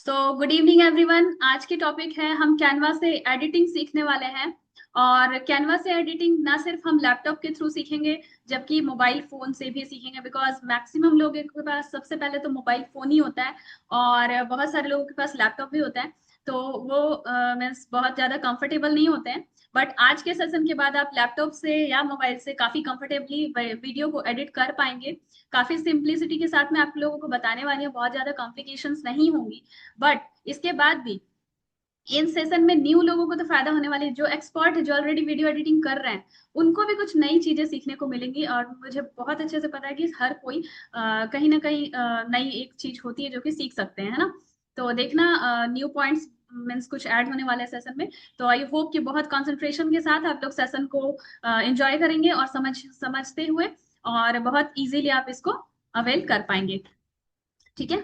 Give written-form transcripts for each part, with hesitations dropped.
Good evening everyone. आज की topic है, हम कैनवा से एडिटिंग सीखने वाले हैं। और कैनवा से एडिटिंग ना सिर्फ हम लैपटॉप के थ्रू सीखेंगे, जबकि मोबाइल फोन से भी सीखेंगे। बिकॉज मैक्सिमम लोगों के पास सबसे पहले तो मोबाइल फोन ही होता है, और बहुत सारे लोगों के पास लैपटॉप भी होता है। तो वो मीन्स बहुत ज्यादा कंफर्टेबल नहीं होते हैं। बट आज के सेशन के बाद आप लैपटॉप से या मोबाइल से काफी कंफर्टेबली वीडियो को एडिट कर पाएंगे। काफी सिंप्लिसिटी के साथ मैं आप लोगों को बताने वाली हूँ, बहुत ज्यादा कॉम्प्लिकेशंस नहीं होंगी। बट इसके बाद भी इन सेशन में न्यू लोगों को तो फायदा होने वाली है, जो एक्सपर्ट है, जो ऑलरेडी वीडियो एडिटिंग कर रहे हैं, उनको भी कुछ नई चीजें सीखने को मिलेंगी। और मुझे बहुत अच्छे से पता है कि हर कोई कहीं ना कहीं नई एक चीज होती है जो कि सीख सकते हैं, है ना। तो देखना, न्यू पॉइंट्स मीन्स कुछ ऐड होने वाले हैं सेशन में। तो आई होप कि बहुत कंसंट्रेशन के साथ आप लोग सेशन को एंजॉय करेंगे और समझते हुए, और बहुत इजीली आप इसको अवेल कर पाएंगे। ठीक है।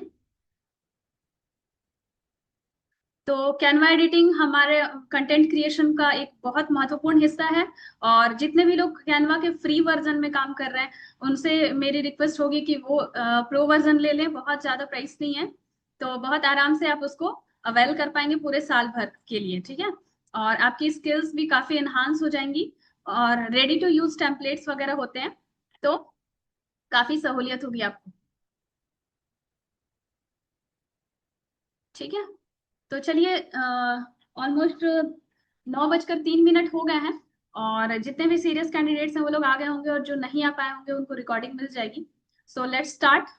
तो कैनवा एडिटिंग हमारे कंटेंट क्रिएशन का एक बहुत महत्वपूर्ण हिस्सा है। और जितने भी लोग कैनवा के फ्री वर्जन में काम कर रहे हैं, उनसे मेरी रिक्वेस्ट होगी कि वो प्रो वर्जन ले लें। बहुत ज्यादा प्राइस नहीं है, तो बहुत आराम से आप उसको अवेल कर पाएंगे पूरे साल भर के लिए। ठीक है। और आपकी स्किल्स भी काफी एनहांस हो जाएंगी, और रेडी टू यूज टेम्पलेट्स वगैरह होते हैं, तो काफी सहूलियत होगी आपको। ठीक है। तो चलिए, ऑलमोस्ट 9:03 हो गए हैं, और जितने भी सीरियस कैंडिडेट्स हैं वो लोग आ गए होंगे, और जो नहीं आ पाए होंगे उनको रिकॉर्डिंग मिल जाएगी। So let's start.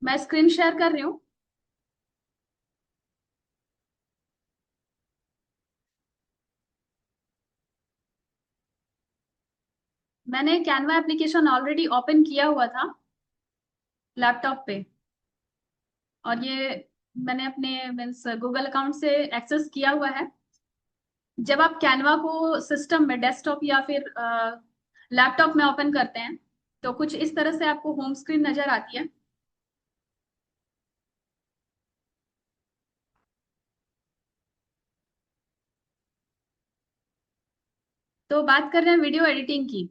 मैं स्क्रीन शेयर कर रही हूँ। मैंने कैनवा एप्लीकेशन ऑलरेडी ओपन किया हुआ था लैपटॉप पे, और ये मैंने अपने मीन्स गूगल अकाउंट से एक्सेस किया हुआ है। जब आप कैनवा को सिस्टम में, डेस्कटॉप या फिर लैपटॉप में ओपन करते हैं, तो कुछ इस तरह से आपको होम स्क्रीन नजर आती है। तो बात कर रहे हैं वीडियो एडिटिंग की।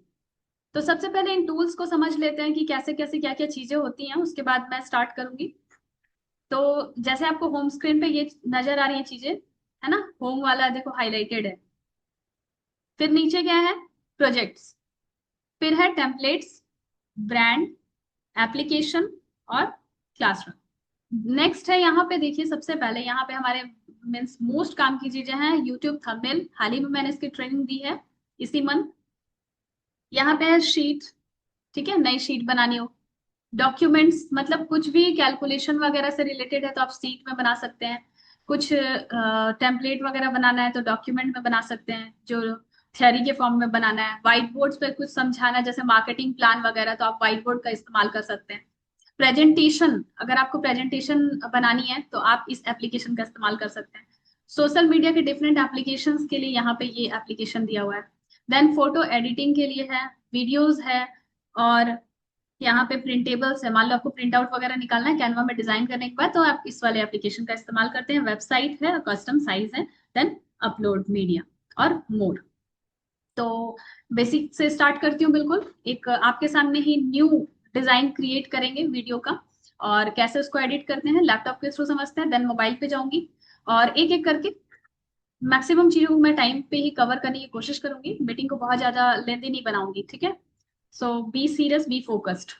तो सबसे पहले इन टूल्स को समझ लेते हैं कि कैसे कैसे क्या क्या चीजें होती हैं, उसके बाद मैं स्टार्ट करूंगी। तो जैसे आपको होम स्क्रीन पे ये नजर आ रही है चीजें, है ना, होम वाला देखो हाईलाइटेड है। फिर नीचे क्या है? प्रोजेक्ट्स। फिर है टेम्पलेट्स, ब्रांड, एप्लीकेशन, और क्लासरूम। नेक्स्ट है, यहाँ पे देखिए, सबसे पहले यहाँ पे हमारे मीन्स मोस्ट काम की चीजें हैं। यूट्यूब थंबनेल, हाल ही में मैंने इसकी ट्रेनिंग दी है इसी मंथ। यहाँ पे है शीट। ठीक है, नई शीट बनानी हो। डॉक्यूमेंट्स मतलब कुछ भी कैलकुलेशन वगैरह से रिलेटेड है तो आप सीट में बना सकते हैं। कुछ टेम्पलेट वगैरह बनाना है तो डॉक्यूमेंट में बना सकते हैं, जो थ्योरी के फॉर्म में बनाना है। व्हाइट बोर्ड्स पे कुछ समझाना है, जैसे मार्केटिंग प्लान वगैरह, तो आप व्हाइट बोर्ड का इस्तेमाल कर सकते हैं। प्रेजेंटेशन, अगर आपको प्रेजेंटेशन बनानी है तो आप इस एप्लीकेशन का इस्तेमाल कर सकते हैं। सोशल मीडिया के डिफरेंट एप्लीकेशंस के लिए यहाँ पे ये एप्लीकेशन दिया हुआ है। देन फोटो एडिटिंग के लिए है, वीडियोस है, और यहाँ पे प्रिंटेबल्स है। मान लो आपको प्रिंट आउट वगैरह निकालना है कैनवा में डिजाइन करने के बाद, तो आप इस वाले एप्लीकेशन का इस्तेमाल करते हैं। वेबसाइट है, कस्टम साइज है, देन अपलोड मीडिया, और मोर। तो बेसिक से स्टार्ट करती हूँ। बिल्कुल एक आपके सामने ही न्यू डिजाइन क्रिएट करेंगे वीडियो का, और कैसे उसको एडिट करते हैं लैपटॉप के थ्रू समझते हैं। देन मोबाइल पे जाऊंगी, और एक एक करके मैक्सिमम चीजों को मैं टाइम पे ही कवर करने की कोशिश करूंगी। मीटिंग को बहुत ज्यादा लेंदी नहीं बनाऊंगी। ठीक है। सो बी सीरियस, बी फोकस्ड।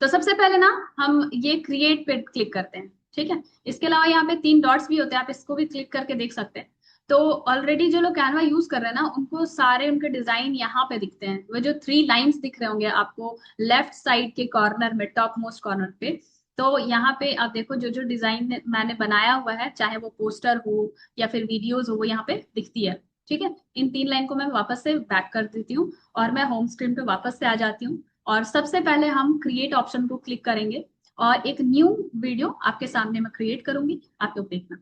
तो सबसे पहले ना, हम ये क्रिएट पे क्लिक करते हैं। ठीक है। इसके अलावा यहाँ पे 3 डॉट्स भी होते हैं, आप इसको भी क्लिक करके देख सकते हैं। तो ऑलरेडी जो लोग कैनवा यूज कर रहे हैं ना, उनको सारे उनके डिजाइन यहाँ पे दिखते हैं। वो जो 3 लाइंस दिख रहे होंगे आपको लेफ्ट साइड के कॉर्नर में, टॉप मोस्ट कॉर्नर पे, तो यहाँ पे आप देखो, जो जो डिजाइन मैंने बनाया हुआ है, चाहे वो पोस्टर हो या फिर वीडियोज हो, वो यहाँ पे दिखती है। ठीक है। इन 3 लाइन को मैं वापस से बैक कर देती हूँ, और मैं होम स्क्रीन पे वापस से आ जाती हूँ। और सबसे पहले हम क्रिएट ऑप्शन को क्लिक करेंगे, और एक न्यू वीडियो आपके सामने मैं क्रिएट करूंगी, आप लोग देखना।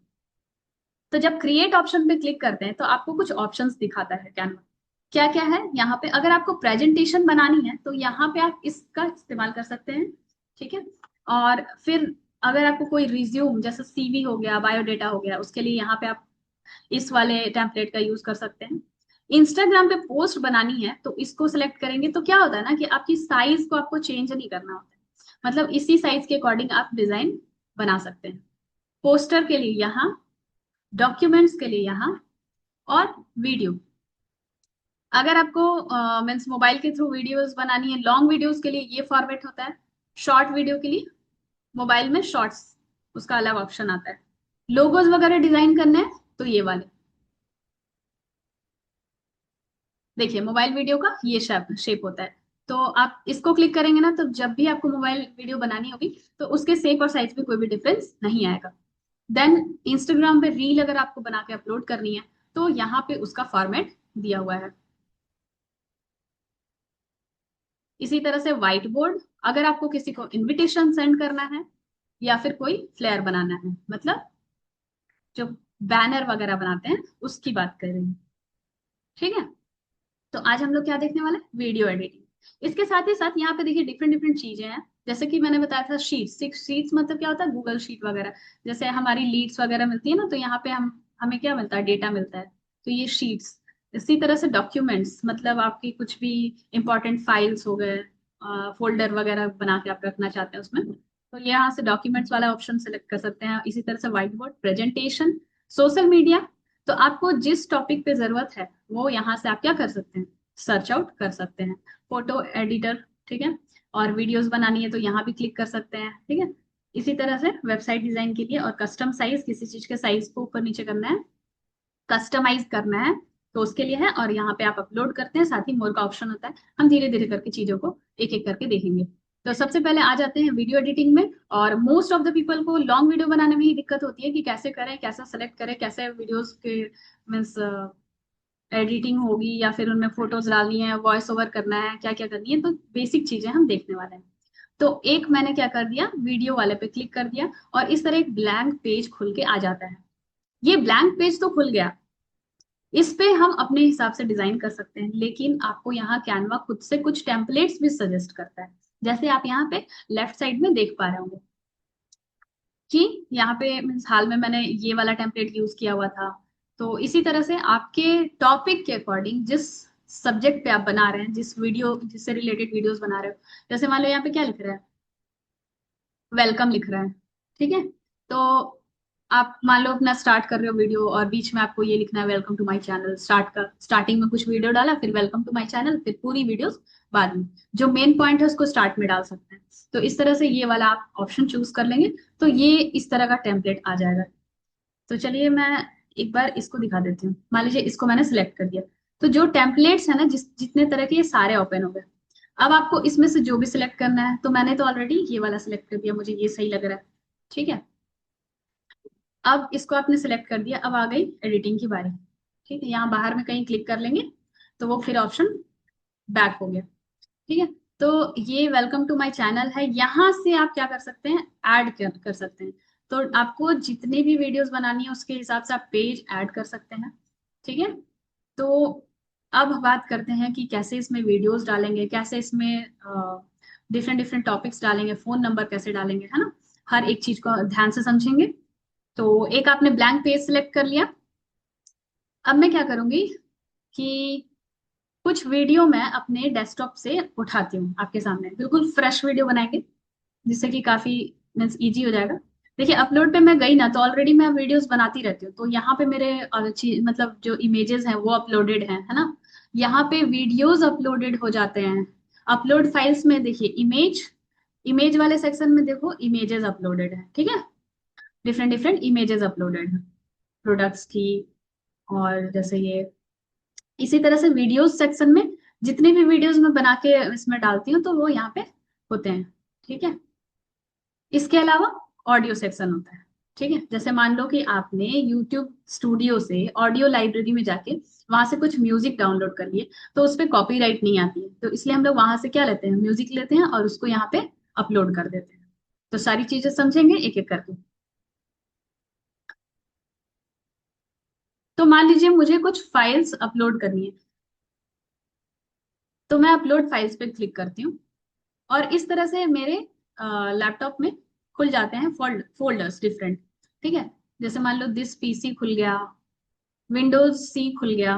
तो जब क्रिएट ऑप्शन पे क्लिक करते हैं तो आपको कुछ ऑप्शंस दिखाता है कैनवा। क्या क्या है यहाँ पे? अगर आपको प्रेजेंटेशन बनानी है तो यहाँ पे आप इसका इस्तेमाल कर सकते हैं। ठीक है। और फिर अगर आपको कोई रिज्यूम, जैसे सीवी हो गया, बायोडेटा हो गया, उसके लिए यहाँ पे आप इस वाले टेम्पलेट का यूज कर सकते हैं। इंस्टाग्राम पे पोस्ट बनानी है तो इसको सिलेक्ट करेंगे, तो क्या होता है ना कि आपकी साइज को आपको चेंज नहीं करना होता है। मतलब इसी साइज के अकॉर्डिंग आप डिजाइन बना सकते हैं। पोस्टर के लिए यहाँ, डॉक्यूमेंट्स के लिए यहाँ, और वीडियो। अगर आपको मीन्स मोबाइल के थ्रू वीडियोस बनानी है, लॉन्ग वीडियोस के लिए ये फॉर्मेट होता है। शॉर्ट वीडियो के लिए मोबाइल में शॉर्ट्स, उसका अलग ऑप्शन आता है। लोगोज वगैरह डिजाइन करने हैं तो ये वाले, देखिए मोबाइल वीडियो का ये शेप शेप होता है। तो आप इसको क्लिक करेंगे ना, तो जब भी आपको मोबाइल वीडियो बनानी होगी तो उसके शेप और साइज में कोई भी डिफरेंस नहीं आएगा। देन इंस्टाग्राम पे रील अगर आपको बना के अपलोड करनी है तो यहाँ पे उसका फॉर्मेट दिया हुआ है। इसी तरह से व्हाइट बोर्ड, अगर आपको किसी को इनविटेशन सेंड करना है या फिर कोई फ्लेयर बनाना है, मतलब जो बैनर वगैरह बनाते हैं उसकी बात कर रही हूँ। ठीक है, तो आज हम लोग क्या देखने वाले हैं, वीडियो एडिटिंग। इसके साथ ही साथ यहाँ पे देखिए डिफरेंट डिफरेंट चीजें हैं। जैसे कि मैंने बताया था शीट्स, शीट्स मतलब क्या होता है, गूगल शीट वगैरह। जैसे हमारी लीड्स वगैरह मिलती है ना, तो यहाँ पे हमें क्या मिलता है, डेटा मिलता है। तो ये शीट्स। इसी तरह से डॉक्यूमेंट्स, मतलब आपकी कुछ भी इंपॉर्टेंट फाइल्स हो गए, फोल्डर वगैरह बना के आप रखना चाहते हैं उसमें, तो ये यहाँ से डॉक्यूमेंट्स वाला ऑप्शन सेलेक्ट कर सकते हैं। इसी तरह से white board, presentation, social media. तो आपको जिस टॉपिक पे जरूरत है वो यहाँ से आप क्या कर सकते हैं, सर्च आउट कर सकते हैं। फोटो एडिटर, ठीक है, और वीडियोस बनानी है तो यहाँ भी क्लिक कर सकते हैं। ठीक है, इसी तरह से वेबसाइट डिजाइन के लिए और कस्टम साइज, किसी चीज के साइज को ऊपर नीचे करना है, कस्टमाइज करना है, तो उसके लिए है। और यहाँ पे आप अपलोड करते हैं, साथ ही मोर का ऑप्शन होता है। हम धीरे धीरे करके चीजों को एक एक करके देखेंगे। तो सबसे पहले आ जाते हैं वीडियो एडिटिंग में। और मोस्ट ऑफ द पीपल को लॉन्ग वीडियो बनाने में ही दिक्कत होती है कि कैसे करें, कैसा सेलेक्ट करें, कैसे वीडियोस के मीन्स एडिटिंग होगी या फिर उनमें फोटोज डालनी है, वॉइस ओवर करना है, क्या क्या करनी है। तो बेसिक चीजें हम देखने वाले हैं। तो एक मैंने क्या कर दिया, वीडियो वाले पे क्लिक कर दिया और इस तरह एक ब्लैंक पेज खुल के आ जाता है। ये ब्लैंक पेज तो खुल गया, इस पे हम अपने हिसाब से डिजाइन कर सकते हैं, लेकिन आपको यहाँ कैनवा खुद से कुछ टेम्पलेट्स भी सजेस्ट करता है। जैसे आप यहाँ पे लेफ्ट साइड में देख पा रहे होंगे कि यहाँ पे मीन्स हाल में मैंने ये वाला टेम्पलेट यूज किया हुआ था। तो इसी तरह से आपके टॉपिक के अकॉर्डिंग, जिस सब्जेक्ट पे आप बना रहे हैं, जिस वीडियो जिससे रिलेटेड वीडियोस बना रहे हो, जैसे मान लो यहाँ पे क्या लिख रहा है, वेलकम लिख रहा है। ठीक है, तो आप मान लो अपना स्टार्ट कर रहे हो वीडियो और बीच में आपको ये लिखना है welcome to my channel. Starting में कुछ वीडियो डाला, फिर वेलकम टू माय चैनल, फिर पूरी वीडियोस बाद में। जो मेन पॉइंट है उसको स्टार्ट में डाल सकते हैं। तो इस तरह से ये वाला आप ऑप्शन चूज कर लेंगे तो ये इस तरह का टेम्पलेट आ जाएगा। तो चलिए मैं एक बार इसको दिखा देती हूँ। मान लीजिए इसको मैंने सिलेक्ट कर दिया, तो जो टेम्पलेट्स है ना, जितने तरह के, ये सारे ओपन हो गए। अब आपको इसमें से जो भी सिलेक्ट करना है, तो मैंने तो ऑलरेडी ये वाला सिलेक्ट कर दिया, मुझे ये सही लग रहा है। ठीक है, अब इसको आपने सिलेक्ट कर दिया, अब आ गई एडिटिंग की बारी। ठीक है, यहाँ बाहर में कहीं क्लिक कर लेंगे तो वो फिर ऑप्शन बैक हो गया। ठीक है, तो ये वेलकम टू माय चैनल है, यहाँ से आप क्या कर सकते हैं, ऐड कर सकते हैं। तो आपको जितनी भी वीडियोस बनानी है उसके हिसाब से आप पेज ऐड कर सकते हैं। ठीक है, तो अब बात करते हैं कि कैसे इसमें वीडियोस डालेंगे, कैसे इसमें डिफरेंट डिफरेंट टॉपिक्स डालेंगे, फोन नंबर कैसे डालेंगे, है ना। हर एक चीज को ध्यान से समझेंगे। तो एक आपने ब्लैंक पेज सिलेक्ट कर लिया। अब मैं क्या करूंगी कि कुछ वीडियो मैं अपने डेस्कटॉप से उठाती हूँ, आपके सामने बिल्कुल फ्रेश वीडियो बनाएंगे, जिससे कि काफी मीन्स इजी हो जाएगा। देखिए अपलोड पे मैं गई ना, तो ऑलरेडी मैं वीडियोस बनाती रहती हूँ, तो यहाँ पे मेरे मतलब जो इमेजेस हैं वो अपलोडेड हैं, है ना। यहाँ पे वीडियोस अपलोडेड हो जाते हैं। अपलोड फाइल्स में देखिए इमेज, इमेज वाले सेक्शन में देखो इमेजेस अपलोडेड है। ठीक है, डिफरेंट डिफरेंट इमेजेस अपलोडेड है प्रोडक्ट्स की। और जैसे ये, इसी तरह से वीडियोस सेक्शन में जितनी भी वीडियोस मैं बना के इसमें डालती हूँ तो वो यहाँ पे होते हैं। ठीक है, इसके अलावा ऑडियो सेक्शन होता है। ठीक है, जैसे मान लो कि आपने यूट्यूब स्टूडियो से ऑडियो लाइब्रेरी में जाके वहां से कुछ म्यूजिक डाउनलोड कर लिए, तो उस पर कॉपीराइट नहीं आती है, तो इसलिए हम लोग वहां से क्या लेते हैं, म्यूजिक लेते हैं और उसको यहाँ पे अपलोड कर देते हैं। तो सारी चीजें समझेंगे एक एक करके। तो मान लीजिए मुझे कुछ फाइल्स अपलोड करनी है, तो मैं अपलोड फाइल्स पे क्लिक करती हूँ और इस तरह से मेरे लैपटॉप में खुल जाते हैं फोल्डर्स डिफरेंट। ठीक है, जैसे मान लो दिस पीसी खुल गया, विंडोज सी खुल गया,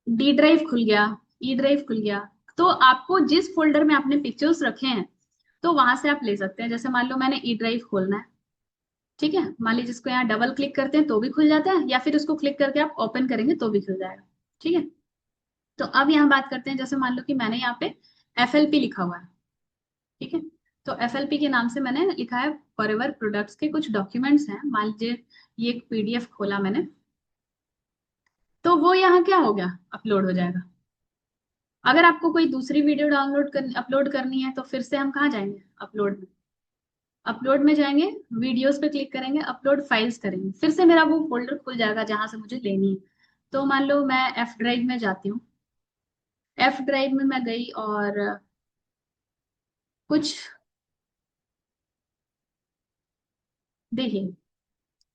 डी ड्राइव खुल गया, ई ड्राइव खुल गया। तो आपको जिस फोल्डर में आपने पिक्चर्स रखे हैं तो वहां से आप ले सकते हैं। जैसे मान लो मैंने ई ड्राइव खोलना है, ठीक है, मान लीजिए जिसको यहाँ डबल क्लिक करते हैं तो भी खुल जाता है, या फिर उसको क्लिक करके आप ओपन करेंगे तो भी खुल जाएगा। ठीक है, तो अब यहाँ बात करते हैं, जैसे मान लो कि मैंने यहाँ पे FLP लिखा हुआ है, ठीक है, तो FLP के नाम से मैंने लिखा है फॉरएवर प्रोडक्ट्स के कुछ डॉक्यूमेंट्स हैं, मान लीजिए ये एक PDF खोला मैंने, तो वो यहाँ क्या हो गया, अपलोड हो जाएगा। अगर आपको कोई दूसरी वीडियो अपलोड करनी है तो फिर से हम कहाँ जाएंगे, अपलोड में, अपलोड में जाएंगे, वीडियोस पे क्लिक करेंगे, अपलोड फाइल्स करेंगे, फिर से मेरा वो फोल्डर खुल जाएगा जहां से मुझे लेनी है। तो मान लो मैं F ड्राइव में जाती हूँ, F ड्राइव में मैं गई और कुछ, देखिए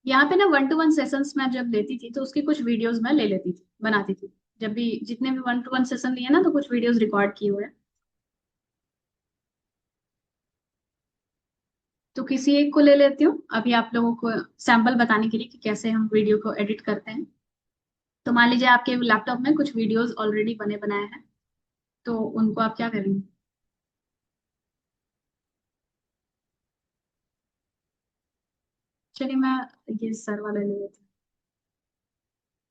यहाँ पे ना 1-to-1 सेशंस मैं जब लेती थी तो उसकी कुछ वीडियोस मैं ले लेती थी, बनाती थी। जब भी जितने भी 1-to-1 सेशन लिए ना तो कुछ वीडियोस रिकॉर्ड किए हुए हैं, तो किसी एक को ले लेती हूँ अभी आप लोगों को सैंपल बताने के लिए कि कैसे हम वीडियो को एडिट करते हैं। तो मान लीजिए आपके लैपटॉप में कुछ वीडियोस ऑलरेडी बने बनाए हैं, तो उनको आप क्या करेंगे, चलिए मैं ये सर वाला ले लेती हूँ।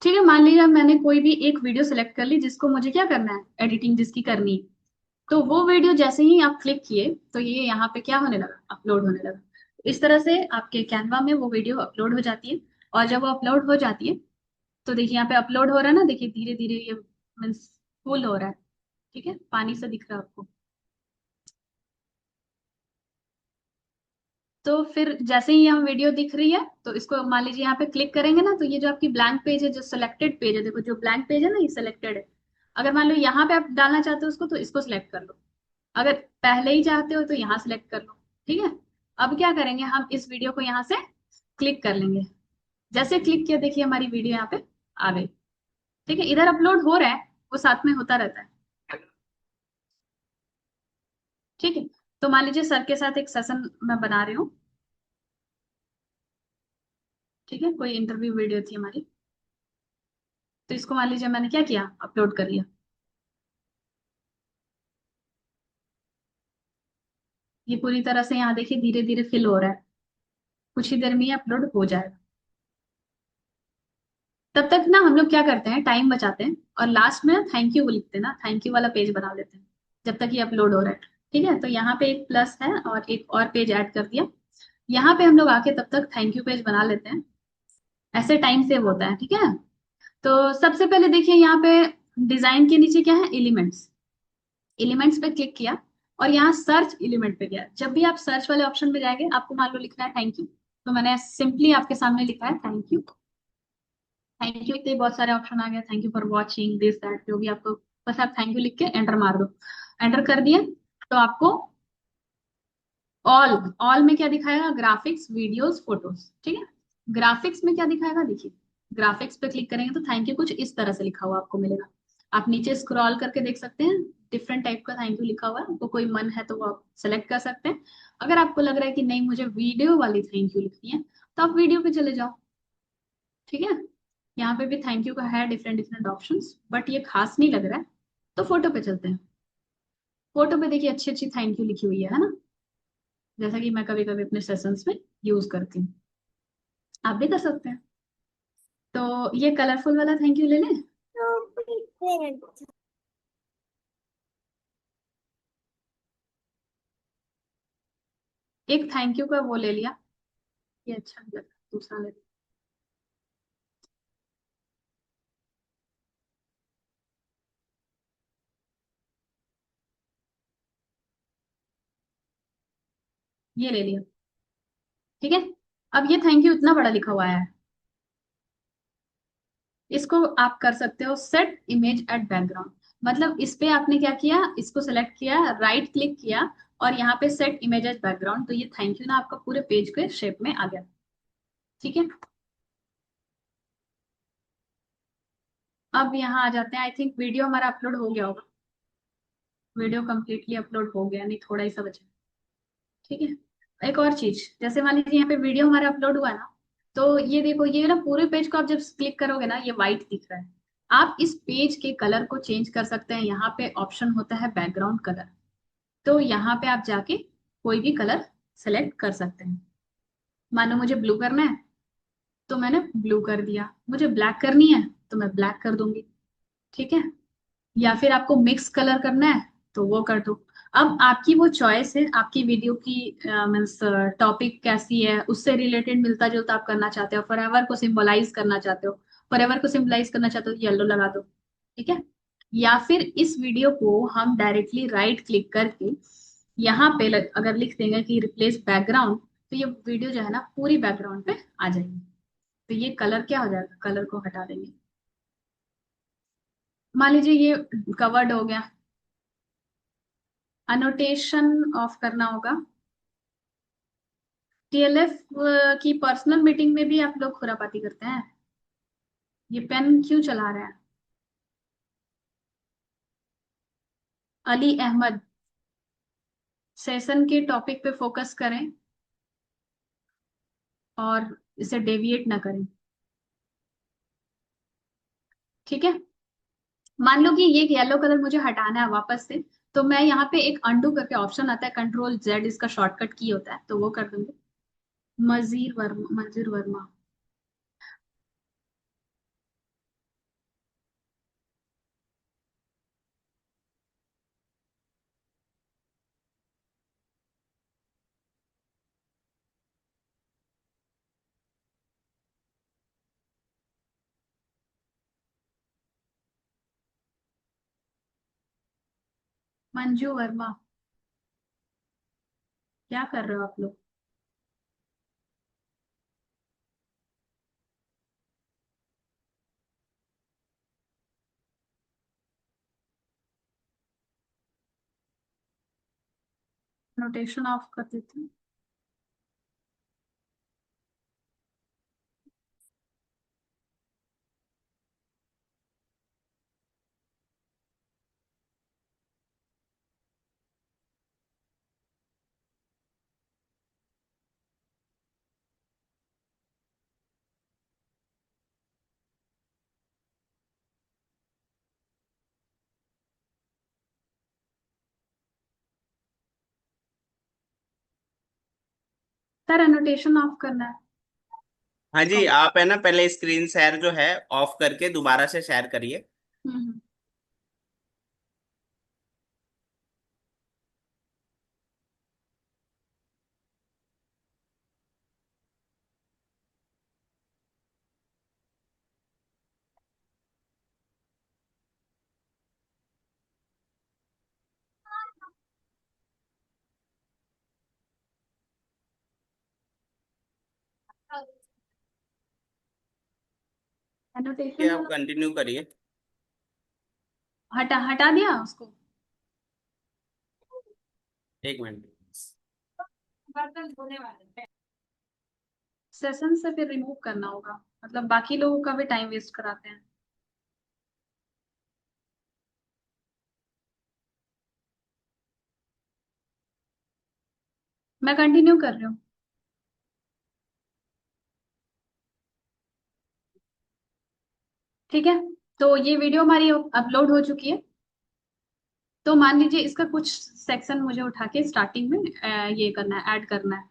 ठीक है, मान लीजिए मैंने कोई भी एक वीडियो सेलेक्ट कर ली जिसको मुझे क्या करना है, एडिटिंग जिसकी करनी है, तो वो वीडियो जैसे ही आप क्लिक किए तो ये यहाँ पे क्या होने लगा, अपलोड होने लगा। इस तरह से आपके कैनवा में वो वीडियो अपलोड हो जाती है। और जब वो अपलोड हो जाती है तो देखिए यहाँ पे अपलोड हो रहा है ना, देखिए धीरे धीरे ये मीन्स फुल हो रहा है, ठीक है, पानी से दिख रहा है आपको। तो फिर जैसे ही यहाँ वीडियो दिख रही है तो इसको मान लीजिए यहाँ पे क्लिक करेंगे ना, तो ये जो आपकी ब्लैंक पेज है, जो सिलेक्टेड पेज है, देखो जो ब्लैंक पेज है ना ये सिलेक्टेड है। अगर मान लो यहाँ पे आप डालना चाहते हो उसको तो इसको सिलेक्ट कर लो, अगर पहले ही चाहते हो तो यहाँ सिलेक्ट कर लो। ठीक है, अब क्या करेंगे, हम इस वीडियो को यहाँ से क्लिक कर लेंगे। जैसे क्लिक किया देखिए हमारी वीडियो यहाँ पे आ गई। ठीक है, इधर अपलोड हो रहा है, वो साथ में होता रहता है। ठीक है, तो मान लीजिए सर के साथ एक सेशन मैं बना रही हूँ, ठीक है, कोई इंटरव्यू वीडियो थी हमारी, तो इसको मान लीजिए मैंने क्या किया, अपलोड कर लिया। ये पूरी तरह से यहाँ देखिए धीरे धीरे फिल हो रहा है, कुछ ही देर में ये अपलोड हो जाएगा। तब तक ना हम लोग क्या करते हैं, टाइम बचाते हैं और लास्ट में थैंक यू लिखते हैं ना, थैंक यू वाला पेज बना लेते हैं जब तक ये अपलोड हो रहा है। ठीक है, तो यहाँ पे एक प्लस है और एक और पेज ऐड कर दिया, यहाँ पे हम लोग आके तब तक थैंक यू पेज बना लेते हैं, ऐसे टाइम सेव होता है। ठीक है, तो सबसे पहले देखिए यहाँ पे डिजाइन के नीचे क्या है, एलिमेंट्स, एलिमेंट्स पे क्लिक किया और यहाँ सर्च एलिमेंट पे गया। जब भी आप सर्च वाले ऑप्शन में जाएंगे आपको मान लो लिखना है थैंक यू, तो मैंने सिंपली आपके सामने लिखा है थैंक यू। थैंक यू लिखते ही बहुत सारे ऑप्शन आ गए, thank you for watching this that, जो भी आपको, बस आप थैंक यू लिख के एंटर मार दो। एंटर कर दिए तो आपको ऑल, ऑल में क्या दिखाएगा, ग्राफिक्स वीडियोस फोटोज। ठीक है, ग्राफिक्स में क्या दिखाएगा, देखिए ग्राफिक्स पे क्लिक करेंगे तो थैंक यू कुछ इस तरह से लिखा हुआ आपको मिलेगा। आप नीचे स्क्रॉल करके देख सकते हैं, डिफरेंट टाइप का थैंक यू लिखा हुआ है, आपको कोई मन है तो वो आप सेलेक्ट कर सकते हैं। अगर आपको लग रहा है कि नहीं मुझे वीडियो वाली थैंक यू लिखनी है तो आप वीडियो पे चले जाओ। ठीक है, यहाँ पे भी थैंक यू का है डिफरेंट डिफरेंट ऑप्शंस, बट ये खास नहीं लग रहा है, तो फोटो पे चलते हैं। फोटो पे देखिए अच्छी अच्छी थैंक यू लिखी हुई है ना, जैसा कि मैं कभी कभी अपने सेशंस में यूज करती हूँ, आप भी कर सकते हैं। तो ये कलरफुल वाला थैंक यू ले लें। एक थैंक यू का वो ले लिया, ये अच्छा नहीं लगा, दूसरा ले लिया। ये ले लिया। ठीक है, अब ये थैंक यू इतना बड़ा लिखा हुआ है, इसको आप कर सकते हो सेट इमेज एट बैकग्राउंड। मतलब इस पे आपने क्या किया, इसको सेलेक्ट किया, राइट क्लिक किया और यहाँ पे सेट इमेज एट बैकग्राउंड, तो ये थैंक यू ना आपका पूरे पेज के शेप में आ गया। ठीक है, अब यहाँ आ जाते हैं, आई थिंक वीडियो हमारा अपलोड हो गया होगा, वीडियो कंप्लीटली अपलोड हो गया, नहीं थोड़ा ही सा बचा। ठीक है, एक और चीज, जैसे मान लीजिए यहाँ पे वीडियो हमारा अपलोड हुआ ना, तो ये देखो ये ना पूरे पेज को आप जब क्लिक करोगे ना ये व्हाइट दिख रहा है। आप इस पेज के कलर को चेंज कर सकते हैं। यहाँ पे ऑप्शन होता है बैकग्राउंड कलर, तो यहाँ पे आप जाके कोई भी कलर सेलेक्ट कर सकते हैं। मानो मुझे ब्लू करना है तो मैंने ब्लू कर दिया, मुझे ब्लैक करनी है तो मैं ब्लैक कर दूंगी। ठीक है, या फिर आपको मिक्स कलर करना है तो वो कर दो। अब आपकी वो चॉइस है, आपकी वीडियो की मीन्स टॉपिक कैसी है, उससे रिलेटेड मिलता जुलता आप करना चाहते हो, फॉरएवर को सिंबलाइज करना चाहते हो, फॉरएवर को सिंबलाइज करना चाहते हो तो येलो लगा दो। ठीक है, या फिर इस वीडियो को हम डायरेक्टली राइट क्लिक करके यहाँ पे अगर लिख देंगे कि रिप्लेस बैकग्राउंड, तो ये वीडियो जो है ना पूरी बैकग्राउंड पे आ जाएगी। तो ये कलर क्या हो जाएगा, कलर को हटा देंगे। मान लीजिए ये कवर्ड हो गया। अनोटेशन ऑफ करना होगा। टीएलएफ की पर्सनल मीटिंग में भी आप लोग खुरापाती करते हैं। ये पेन क्यों चला रहा है? अली अहमद, सेशन के टॉपिक पे फोकस करें और इसे डेविएट ना करें। ठीक है, मान लो कि ये येलो कलर मुझे हटाना है वापस से, तो मैं यहाँ पे एक अंडू करके ऑप्शन आता है, कंट्रोल जेड इसका शॉर्टकट की होता है, तो वो कर दूंगी। मंजीर वर्मा। मंजू वर्मा। क्या कर रहे हो आप लोग? नोटेशन ऑफ कर देती हूँ। सर एनोटेशन ऑफ करना है। हाँ जी, आप है ना पहले स्क्रीन शेयर जो है ऑफ करके दोबारा से शेयर करिए। हम्म। ये एनोटेशन आप वाला कंटिन्यू करिए। हटा हटा दिया उसको। एक मिनट। बर्तन धोने वाले सेशन से फिर रिमूव करना होगा, मतलब बाकी लोगों का भी टाइम वेस्ट कराते हैं। मैं कंटिन्यू कर रही हूँ। ठीक है, तो ये वीडियो हमारी अपलोड हो चुकी है। तो मान लीजिए इसका कुछ सेक्शन मुझे उठा के स्टार्टिंग में ये करना है, ऐड करना है।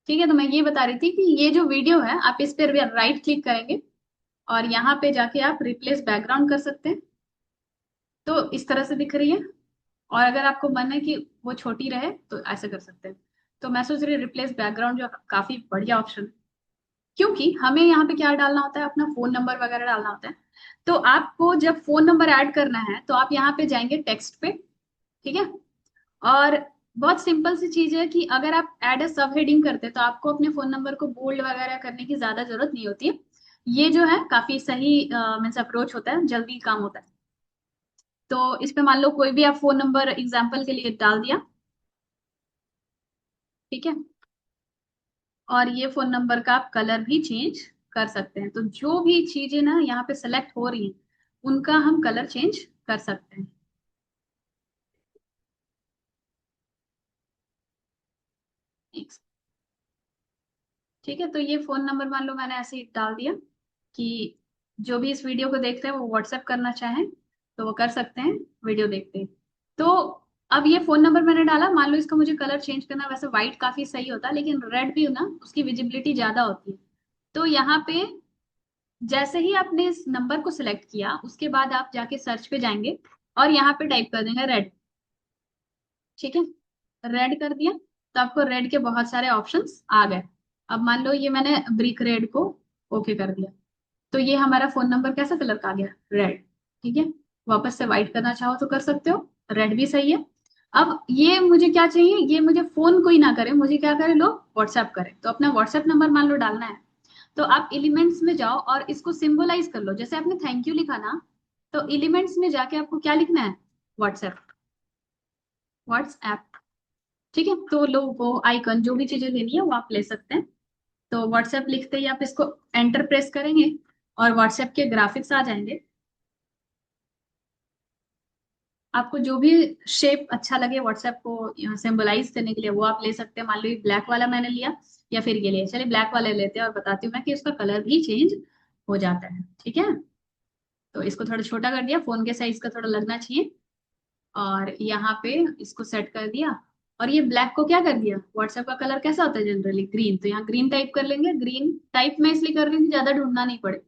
ठीक है, तो मैं ये बता रही थी कि ये जो वीडियो है आप इस पर राइट क्लिक करेंगे और यहाँ पे जाके आप रिप्लेस बैकग्राउंड कर सकते हैं। तो इस तरह से दिख रही है, और अगर आपको मन है कि वो छोटी रहे तो ऐसे कर सकते हैं। तो मैं सोच रही रिप्लेस बैकग्राउंड जो काफी बढ़िया ऑप्शन है, क्योंकि हमें यहाँ पे क्या डालना होता है, अपना फोन नंबर वगैरह डालना होता है। तो आपको जब फोन नंबर ऐड करना है तो आप यहाँ पे जाएंगे टेक्स्ट पे। ठीक है, और बहुत सिंपल सी चीज है कि अगर आप ऐड ए सब हेडिंग करते हैं तो आपको अपने फोन नंबर को बोल्ड वगैरह करने की ज्यादा जरूरत नहीं होती है। ये जो है काफी सही मीन्स अप्रोच होता है, जल्दी काम होता है। तो इस पे मान लो कोई भी आप फोन नंबर एग्जाम्पल के लिए डाल दिया। ठीक है, और ये फोन नंबर का आप कलर भी चेंज कर सकते हैं। तो जो भी चीजें ना यहाँ पे सेलेक्ट हो रही हैं उनका हम कलर चेंज कर सकते हैं। एक- ठीक है, तो ये फोन नंबर मान लो मैंने ऐसे ही डाल दिया। कि जो भी इस वीडियो को देख रहे हैं वो व्हाट्सएप करना चाहें तो वो कर सकते हैं वीडियो देखते ही। तो अब ये फोन नंबर मैंने डाला, मान लो इसका मुझे कलर चेंज करना है, वैसे व्हाइट काफी सही होता है लेकिन रेड भी ना उसकी विजिबिलिटी ज्यादा होती है। तो यहाँ पे जैसे ही आपने इस नंबर को सिलेक्ट किया उसके बाद आप जाके सर्च पे जाएंगे और यहाँ पे टाइप कर देंगे रेड। ठीक है, रेड कर दिया तो आपको रेड के बहुत सारे ऑप्शंस आ गए। अब मान लो ये मैंने ब्रिक रेड को ओके कर दिया, तो ये हमारा फोन नंबर कैसा कलर का आ गया, रेड। ठीक है, वापस से व्हाइट करना चाहो तो कर सकते हो, रेड भी सही है। अब ये मुझे क्या चाहिए, ये मुझे फोन कोई ना करे, मुझे क्या करे, लोग व्हाट्सएप करे, तो अपना व्हाट्सएप नंबर मान लो डालना है। तो आप एलिमेंट्स में जाओ और इसको सिंबलाइज कर लो, जैसे आपने थैंक यू लिखा ना, तो एलिमेंट्स में जाके आपको क्या लिखना है, व्हाट्सएप, व्हाट्सएप। ठीक है, तो लोगो आइकन जो भी चीजें लेनी है वो आप ले सकते हैं। तो व्हाट्सएप लिखते ही आप इसको एंटर प्रेस करेंगे और व्हाट्सएप के ग्राफिक्स आ जाएंगे। आपको जो भी शेप अच्छा लगे व्हाट्सएप को सिंबलाइज करने के लिए वो आप ले सकते हैं। मान लो ये ब्लैक वाला मैंने लिया या फिर ये लिया, चलिए ब्लैक वाले लेते हैं और बताती हूँ मैं कि उसका कलर भी चेंज हो जाता है। ठीक है, तो इसको थोड़ा छोटा कर दिया, फोन के साइज का थोड़ा लगना चाहिए, और यहाँ पे इसको सेट कर दिया। और ये ब्लैक को क्या कर दिया, व्हाट्सएप का कलर कैसा होता है जनरली, ग्रीन, तो यहाँ ग्रीन टाइप कर लेंगे। ग्रीन टाइप में इसलिए कर रही हूँ कि ज्यादा ढूंढना नहीं पड़े।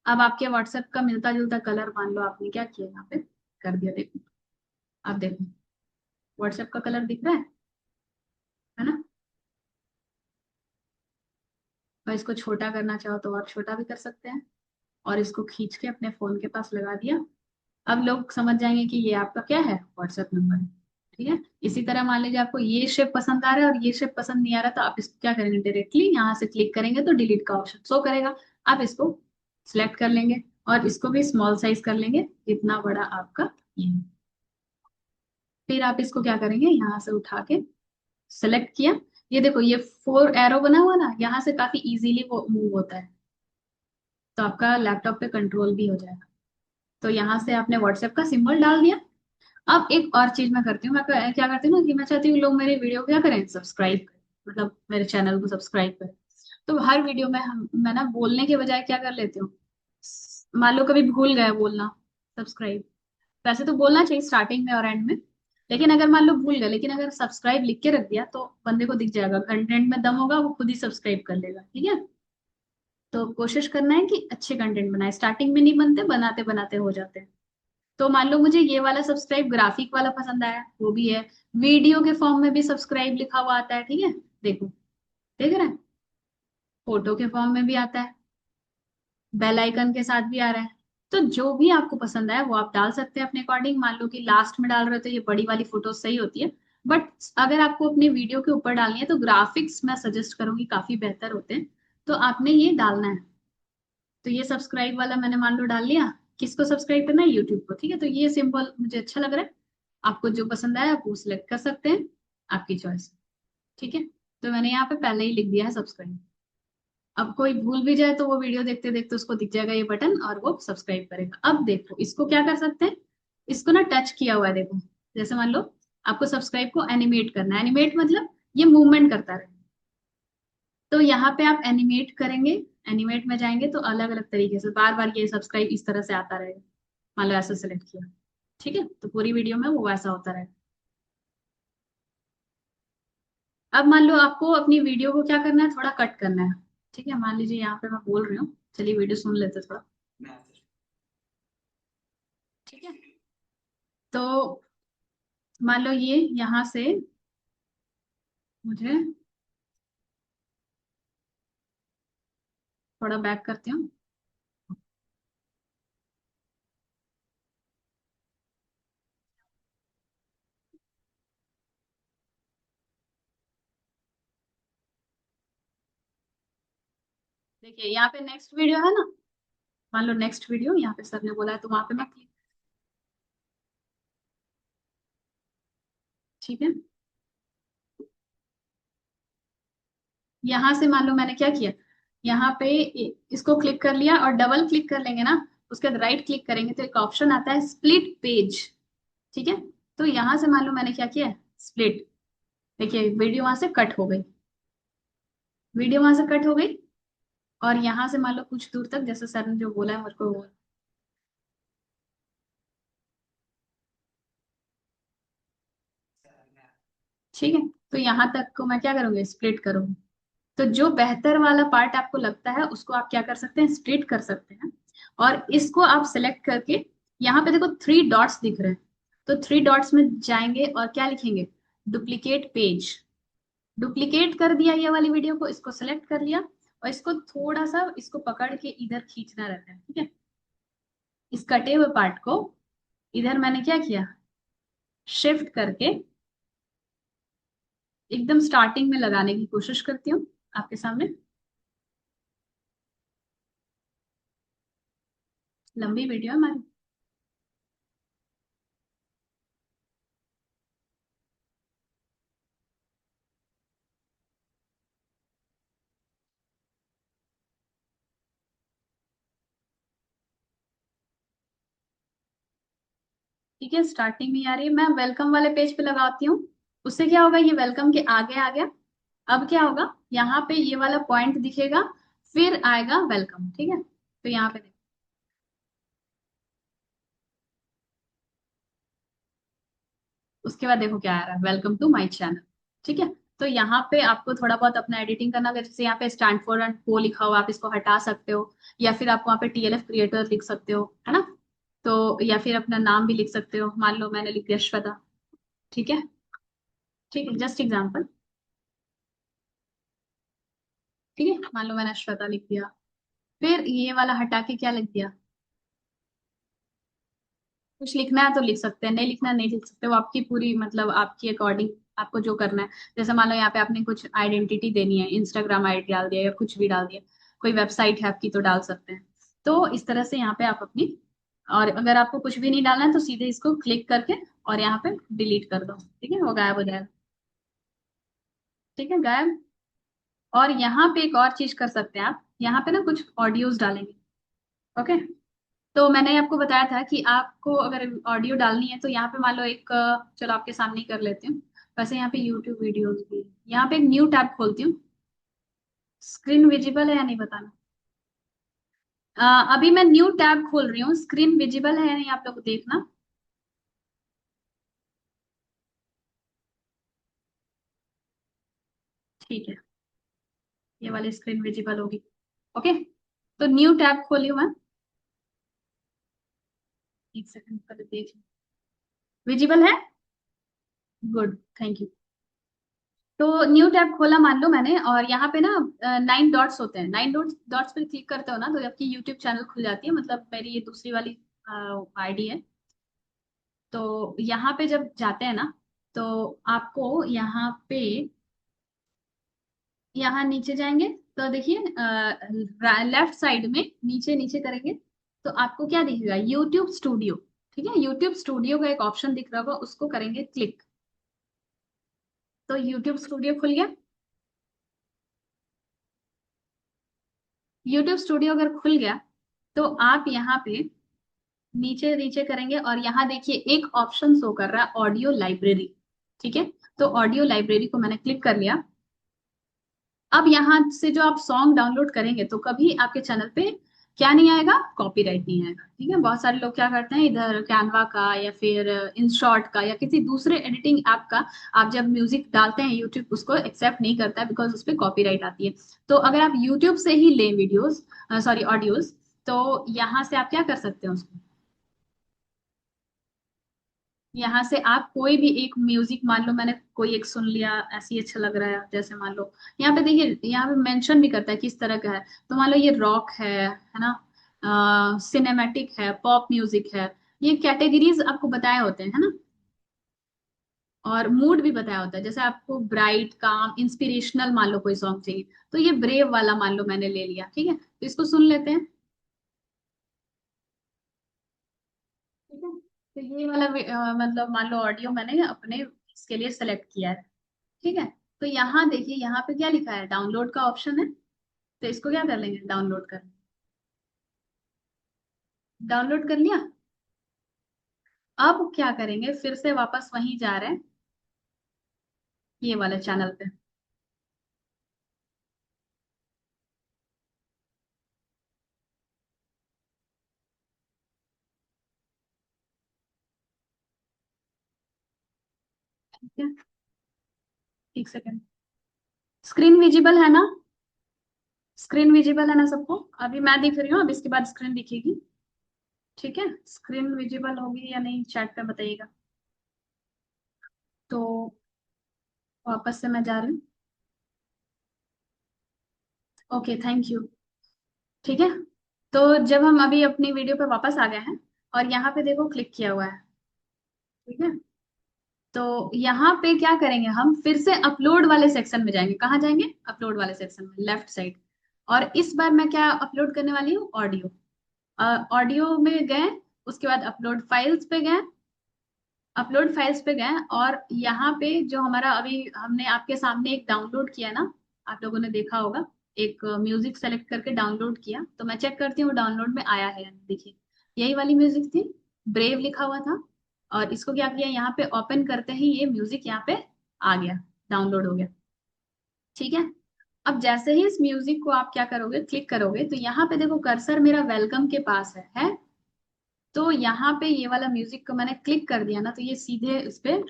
अब आपके व्हाट्सएप का मिलता जुलता कलर मान लो आपने क्या किया, यहाँ पे कर दिया, देखो। अब देखो व्हाट्सएप का कलर दिख रहा है ना। और इसको छोटा करना चाहो तो और छोटा भी कर सकते हैं, और इसको खींच के अपने फोन के पास लगा दिया। अब लोग समझ जाएंगे कि ये आपका क्या है, व्हाट्सएप नंबर है। ठीक है, इसी तरह मान लीजिए आपको ये शेप पसंद आ रहा है और ये शेप पसंद नहीं आ रहा, तो आप इसको क्या करेंगे, डायरेक्टली यहाँ से क्लिक करेंगे तो डिलीट का ऑप्शन शो करेगा। आप इसको सिलेक्ट कर लेंगे और इसको भी स्मॉल साइज कर लेंगे, इतना बड़ा आपका ये है। फिर आप इसको क्या करेंगे, यहाँ से उठा के सेलेक्ट किया, ये देखो ये 4 एरो बना हुआ ना, यहाँ से काफी इजीली वो मूव होता है, तो आपका लैपटॉप पे कंट्रोल भी हो जाएगा। तो यहाँ से आपने व्हाट्सएप का सिंबल डाल दिया। अब एक और चीज मैं करती हूँ, मैं क्या करती हूँ ना कि मैं चाहती हूँ लोग मेरे वीडियो को क्या करें, सब्सक्राइब करें, मतलब मेरे चैनल को सब्सक्राइब करें। तो हर वीडियो में मैं ना बोलने के बजाय क्या कर लेती हूँ, मान लो कभी भूल गए बोलना सब्सक्राइब, वैसे तो बोलना चाहिए स्टार्टिंग में और एंड में, लेकिन अगर मान लो भूल गए, लेकिन अगर सब्सक्राइब लिख के रख दिया तो बंदे को दिख जाएगा, कंटेंट में दम होगा, वो खुद ही सब्सक्राइब कर लेगा। ठीक है, तो कोशिश करना है कि अच्छे कंटेंट बनाए, स्टार्टिंग में नहीं बनते, बनाते बनाते हो जाते हैं। तो मान लो मुझे ये वाला सब्सक्राइब ग्राफिक वाला पसंद आया, वो भी है, वीडियो के फॉर्म में भी सब्सक्राइब लिखा हुआ आता है। ठीक है, देखो, देख रहे हैं, फोटो के फॉर्म में भी आता है, बेल आइकन के साथ भी आ रहा है। तो जो भी आपको पसंद आए वो आप डाल सकते हैं अपने अकॉर्डिंग। मान लो कि लास्ट में डाल रहे हो तो ये बड़ी वाली फोटो सही होती है, बट अगर आपको अपनी वीडियो के ऊपर डालनी है तो ग्राफिक्स मैं सजेस्ट करूंगी, काफी बेहतर होते हैं, तो आपने ये डालना है। तो ये सब्सक्राइब वाला मैंने मान लो डाल लिया, किसको सब्सक्राइब करना है, यूट्यूब को। ठीक है, तो ये सिंपल मुझे अच्छा लग रहा है, आपको जो पसंद आया आप वो सिलेक्ट कर सकते हैं, आपकी चॉइस। ठीक है, तो मैंने यहाँ पे पहले ही लिख दिया है सब्सक्राइब। अब कोई भूल भी जाए तो वो वीडियो देखते देखते उसको दिख जाएगा ये बटन और वो सब्सक्राइब करेगा। अब देखो इसको क्या कर सकते हैं, इसको ना टच किया हुआ है देखो, जैसे मान लो आपको सब्सक्राइब को एनिमेट करना है, एनिमेट मतलब ये मूवमेंट करता रहे, तो यहाँ पे आप एनिमेट करेंगे, एनिमेट में जाएंगे तो अलग अलग तरीके से बार बार ये सब्सक्राइब इस तरह से आता रहेगा। मान लो ऐसा सिलेक्ट किया, ठीक है, तो पूरी वीडियो में वो वैसा होता रहेगा। अब मान लो आपको अपनी वीडियो को क्या करना है, थोड़ा कट करना है। ठीक है, मान लीजिए यहाँ पे मैं बोल रही हूँ, चलिए वीडियो सुन लेते थोड़ा। ठीक है, तो मान लो ये यहाँ से मुझे थोड़ा बैक करती हूँ। देखिए यहाँ पे नेक्स्ट वीडियो है ना, मान लो नेक्स्ट वीडियो यहाँ पे सर ने बोला है तो वहां पे मैं क्लिक। ठीक है, यहाँ से मान लो मैंने क्या किया, यहाँ पे इसको क्लिक कर लिया और डबल क्लिक कर लेंगे ना, उसके बाद राइट क्लिक करेंगे तो एक ऑप्शन आता है स्प्लिट पेज। ठीक है, तो यहाँ से मान लो मैंने क्या किया, स्प्लिट, देखिए वीडियो वहां से कट हो गई, वीडियो वहां से कट हो गई। और यहाँ से मान लो कुछ दूर तक, जैसे सर ने जो बोला है मेरे को वो। ठीक है, तो यहाँ तक को मैं क्या करूंगी, स्प्लिट करूंगी। तो जो बेहतर वाला पार्ट आपको लगता है उसको आप क्या कर सकते हैं, स्प्लिट कर सकते हैं। और इसको आप सिलेक्ट करके, यहाँ पे देखो 3 डॉट्स दिख रहे हैं, तो 3 डॉट्स में जाएंगे और क्या लिखेंगे, डुप्लीकेट पेज। डुप्लीकेट कर दिया ये वाली वीडियो को, इसको सेलेक्ट कर लिया, और इसको थोड़ा सा इसको पकड़ के इधर खींचना रहता है, ठीक है। इस कटे हुए पार्ट को इधर मैंने क्या किया, शिफ्ट करके एकदम स्टार्टिंग में लगाने की कोशिश करती हूँ आपके सामने। लंबी वीडियो है हमारी। ठीक है, स्टार्टिंग में आ रही है, मैं वेलकम वाले पेज पे लगाती हूँ। उससे क्या होगा, ये वेलकम के आगे आ गया। अब क्या होगा, यहाँ पे ये वाला पॉइंट दिखेगा, फिर आएगा वेलकम, ठीक है। तो यहाँ पे देखो, उसके बाद देखो क्या आ रहा है, वेलकम टू माय चैनल। ठीक है। तो यहाँ पे आपको थोड़ा बहुत अपना एडिटिंग करना होगा, जैसे यहाँ पे स्टैंड फॉर एंड को लिखा हुआ, आप इसको हटा सकते हो, या फिर आप वहाँ पे टीएलएफ क्रिएटर लिख सकते हो, है ना। तो या फिर अपना नाम भी लिख सकते हो, मान लो मैंने लिख दिया श्वेता। ठीक है। ठीक है, जस्ट एग्जाम्पल। ठीक है, मान लो मैंने श्वेता लिख दिया, फिर ये वाला हटा के क्या लिख दिया, कुछ लिखना है तो लिख सकते हैं, नहीं लिखना नहीं लिख सकते, वो आपकी पूरी मतलब आपकी अकॉर्डिंग, आपको जो करना है। जैसे मान लो यहाँ पे आपने कुछ आइडेंटिटी देनी है, इंस्टाग्राम आईडी डाल दिया या कुछ भी डाल दिया, कोई वेबसाइट है आपकी तो डाल सकते हैं। तो इस तरह से यहाँ पे आप अपनी, और अगर आपको कुछ भी नहीं डालना है तो सीधे इसको क्लिक करके और यहाँ पे डिलीट कर दो, ठीक है, वो गायब हो जाएगा। ठीक है, गायब। और यहाँ पे एक और चीज कर सकते हैं आप, यहाँ पे ना कुछ ऑडियोज डालेंगे। ओके। तो मैंने आपको बताया था कि आपको अगर ऑडियो डालनी है तो यहाँ पे मान लो एक चलो आपके सामने ही कर लेती हूँ। वैसे यहाँ पे यूट्यूब वीडियोस भी है। यहाँ पे एक न्यू टैब खोलती हूँ। स्क्रीन विजिबल है या नहीं बताना। अभी मैं न्यू टैब खोल रही हूँ, स्क्रीन विजिबल है या नहीं आप लोग देखना। ठीक है, ये वाली स्क्रीन विजिबल होगी। ओके। तो न्यू टैब खोली हूँ मैं। एक सेकंड पहले देख, विजिबल है। Good, thank you. तो न्यू टैब खोला मान लो मैंने, और यहाँ पे ना 9 डॉट्स होते हैं, 9 डॉट्स पे क्लिक करते हो ना तो आपकी यूट्यूब चैनल खुल जाती है, मतलब मेरी ये दूसरी वाली आईडी है। तो यहाँ पे जब जाते हैं ना, तो आपको यहाँ पे, यहाँ नीचे जाएंगे तो देखिए लेफ्ट साइड में नीचे नीचे करेंगे तो आपको क्या दिखेगा, यूट्यूब स्टूडियो। ठीक है, यूट्यूब स्टूडियो का एक ऑप्शन दिख रहा होगा, उसको करेंगे क्लिक। तो यूट्यूब स्टूडियो खुल गया। यूट्यूब स्टूडियो अगर खुल गया तो आप यहाँ पे नीचे नीचे करेंगे और यहाँ देखिए एक ऑप्शन शो कर रहा है, ऑडियो लाइब्रेरी। ठीक है। तो ऑडियो लाइब्रेरी को मैंने क्लिक कर लिया। अब यहाँ से जो आप सॉन्ग डाउनलोड करेंगे तो कभी आपके चैनल पे क्या नहीं आएगा, कॉपीराइट नहीं आएगा। ठीक है, बहुत सारे लोग क्या करते हैं, इधर कैनवा का या फिर इंशॉट का या किसी दूसरे एडिटिंग ऐप का आप जब म्यूजिक डालते हैं, यूट्यूब उसको एक्सेप्ट नहीं करता है, बिकॉज उस पर कॉपीराइट आती है। तो अगर आप यूट्यूब से ही लें वीडियोस, सॉरी ऑडियोज, तो यहाँ से आप क्या कर सकते हैं उसको, यहाँ से आप कोई भी एक म्यूजिक, मान लो मैंने कोई एक सुन लिया, ऐसे ही अच्छा लग रहा है, जैसे मान लो यहाँ पे देखिए, यहाँ पे मेंशन भी करता है किस तरह का है। तो मान लो ये रॉक है ना, सिनेमैटिक है, पॉप म्यूजिक है, ये कैटेगरीज आपको बताए होते हैं, है ना। और मूड भी बताया होता है, जैसे आपको ब्राइट, काम, इंस्पिरेशनल मान लो कोई सॉन्ग चाहिए, तो ये ब्रेव वाला मान लो मैंने ले लिया, ठीक है, तो इसको सुन लेते हैं। ठीक है, तो ये वाला मतलब मान लो ऑडियो मैंने अपने इसके लिए सेलेक्ट किया है। ठीक है। तो यहाँ देखिए, यहाँ पे क्या लिखा है, डाउनलोड का ऑप्शन है। तो इसको क्या कर लेंगे, डाउनलोड कर, डाउनलोड कर लिया। अब क्या करेंगे, फिर से वापस वहीं जा रहे हैं, ये वाले चैनल पे। ठीक है, एक सेकेंड। स्क्रीन विजिबल है ना? स्क्रीन विजिबल है ना सबको? अभी मैं दिख रही हूँ, अब इसके बाद स्क्रीन दिखेगी। ठीक है, स्क्रीन विजिबल होगी या नहीं चैट पे बताइएगा। तो वापस से मैं जा रही हूँ। Okay, thank you. ठीक है, तो जब हम अभी अपनी वीडियो पे वापस आ गए हैं और यहाँ पे देखो क्लिक किया हुआ है। ठीक है, तो यहाँ पे क्या करेंगे, हम फिर से अपलोड वाले सेक्शन में जाएंगे। कहाँ जाएंगे? अपलोड वाले सेक्शन में, लेफ्ट साइड। और इस बार मैं क्या अपलोड करने वाली हूँ? ऑडियो। ऑडियो में गए, उसके बाद अपलोड फाइल्स पे गए। अपलोड फाइल्स पे गए और यहाँ पे जो हमारा अभी हमने आपके सामने एक डाउनलोड किया ना, आप लोगों ने देखा होगा, एक म्यूजिक सेलेक्ट करके डाउनलोड किया। तो मैं चेक करती हूँ डाउनलोड में आया है या नहीं। देखिए, यही वाली म्यूजिक थी, ब्रेव लिखा हुआ था। और इसको क्या किया, यहाँ पे ओपन करते ही ये म्यूजिक यहाँ पे आ गया, डाउनलोड हो गया। ठीक है, अब जैसे ही इस म्यूजिक को आप क्या करोगे, क्लिक करोगे, तो यहाँ पे देखो कर्सर मेरा वेलकम के पास है। तो यहाँ पे ये वाला म्यूजिक को मैंने क्लिक कर दिया ना, तो ये सीधे इस पे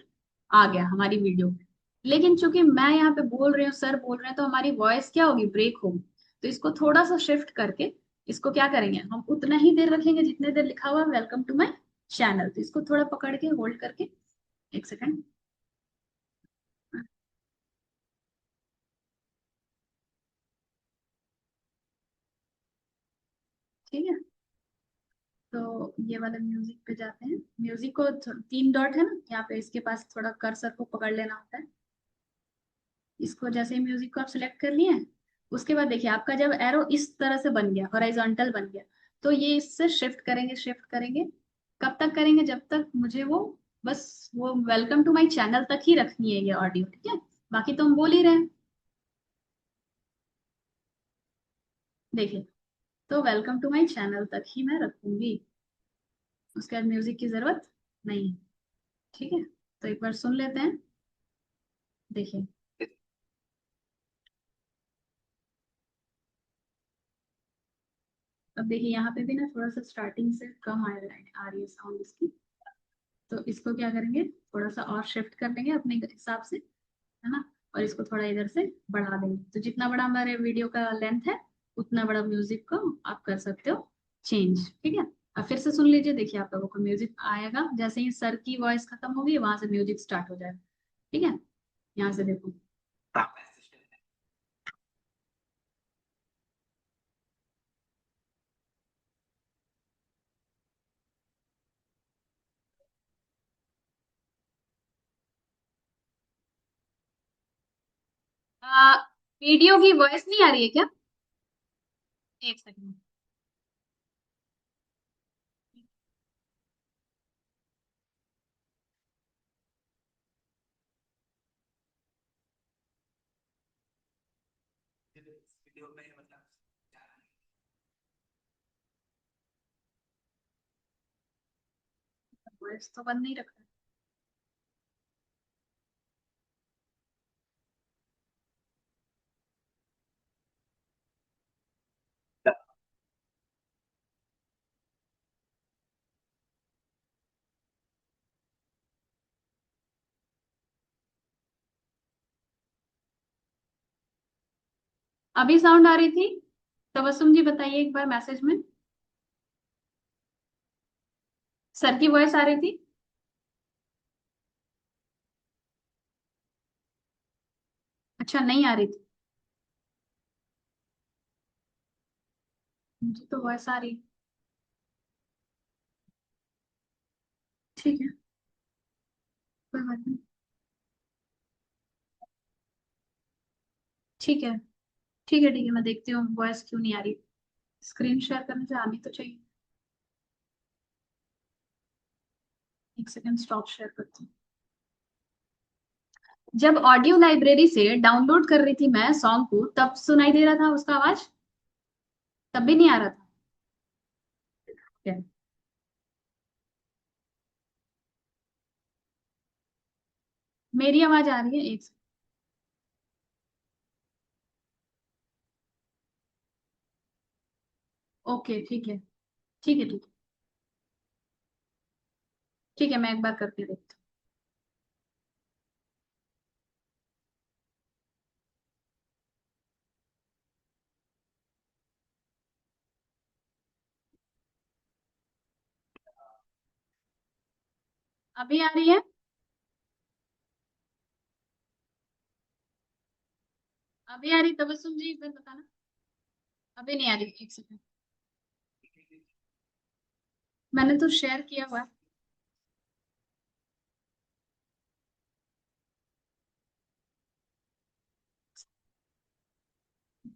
आ गया हमारी वीडियो। लेकिन चूंकि मैं यहाँ पे बोल रही हूँ, सर बोल रहे हैं, तो हमारी वॉइस क्या होगी, ब्रेक होगी। तो इसको थोड़ा सा शिफ्ट करके इसको क्या करेंगे, हम उतना ही देर रखेंगे जितने देर लिखा हुआ वेलकम टू माई चैनल। तो इसको थोड़ा पकड़ के होल्ड करके, एक सेकेंड। ठीक है, तो ये वाला म्यूजिक पे जाते हैं। म्यूजिक को तीन डॉट है ना यहाँ पे, इसके पास थोड़ा कर्सर को पकड़ लेना होता है। इसको जैसे ही म्यूजिक को आप सिलेक्ट कर लिए, उसके बाद देखिए आपका जब एरो इस तरह से बन गया, हॉरिजॉन्टल बन गया, तो ये इससे शिफ्ट करेंगे, शिफ्ट करेंगे। कब तक करेंगे? जब तक मुझे वो, बस वो वेलकम टू माय चैनल तक ही रखनी है ये ऑडियो। ठीक है, बाकी तो हम बोल ही रहे हैं। देखिए, तो वेलकम टू माय चैनल तक ही मैं रखूंगी, उसके बाद म्यूजिक की जरूरत नहीं है। ठीक है, तो एक बार सुन लेते हैं। देखिए, अब देखिए यहाँ पे भी ना थोड़ा सा स्टार्टिंग से कम आ रही है साउंड इसकी। तो इसको क्या करेंगे, थोड़ा सा और शिफ्ट कर लेंगे अपने हिसाब से, है ना। और इसको थोड़ा इधर से बढ़ा देंगे, तो जितना बड़ा हमारे वीडियो का लेंथ है, उतना बड़ा म्यूजिक को आप कर सकते हो चेंज। ठीक है, अब फिर से सुन लीजिए। देखिए, आप लोगों को म्यूजिक आएगा, जैसे ही सर की वॉइस खत्म होगी वहां से म्यूजिक स्टार्ट हो जाएगा। ठीक है, यहाँ से देखो। वीडियो की वॉइस नहीं आ रही है क्या? एक सेकंड। वॉइस तो बंद नहीं रखा। अभी साउंड आ रही थी? तबस्सुम जी बताइए एक बार मैसेज में। सर की वॉइस आ रही थी? अच्छा, नहीं आ रही थी। मुझे तो वॉइस आ रही है। ठीक है, कोई बात नहीं। ठीक है, ठीक है, ठीक है, मैं देखती हूँ वॉइस क्यों नहीं आ रही। स्क्रीन शेयर करने से आनी तो चाहिए। एक सेकंड, स्टॉप शेयर करती हूँ। जब ऑडियो लाइब्रेरी से डाउनलोड कर रही थी मैं सॉन्ग को, तब सुनाई दे रहा था उसका आवाज? तब भी नहीं आ रहा था? क्या? मेरी आवाज आ रही है? एक ओके, ठीक है, ठीक है, ठीक है। ठीक है, मैं एक बार करके देखती हूँ। अभी आ रही है? अभी आ रही तबस्सुम जी, एक बार बताना। अभी नहीं आ रही, एक सेकंड। मैंने तो शेयर किया हुआ है।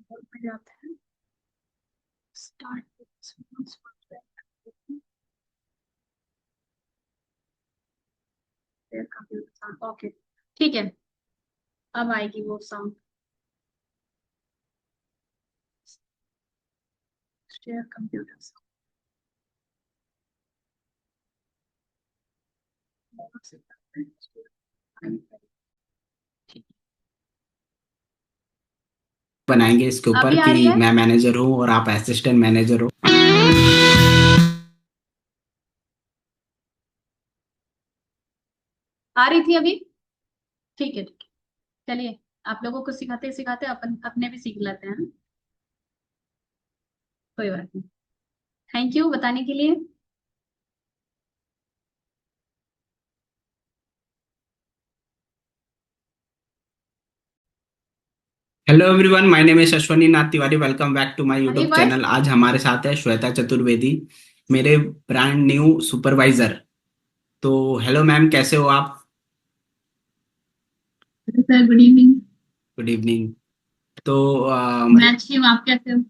बोर्ड पे जाते हैं। स्टार्ट। ओके, ठीक है। अब आएगी वो साउंड। Share computer. बनाएंगे इसके ऊपर अभी आ कि रही है? मैं मैनेजर हूँ और आप असिस्टेंट मैनेजर हो। आ रही थी अभी? ठीक है, ठीक है। चलिए, आप लोगों को सिखाते सिखाते अपन अपने भी सीख लेते हैं। कोई बात नहीं। थैंक यू बताने के लिए। Hello everyone, my name is Ashwani Nath Tiwari. Welcome back to my आ रही यूट्यूब वॉइस? चैनल। आज हमारे साथ है श्वेता चतुर्वेदी, मेरे ब्रांड न्यू सुपरवाइजर। तो हेलो मैम, कैसे हो आप? Sir good evening. Good evening. तो मैं मतलब अच्छी हूँ, आप कैसे हो?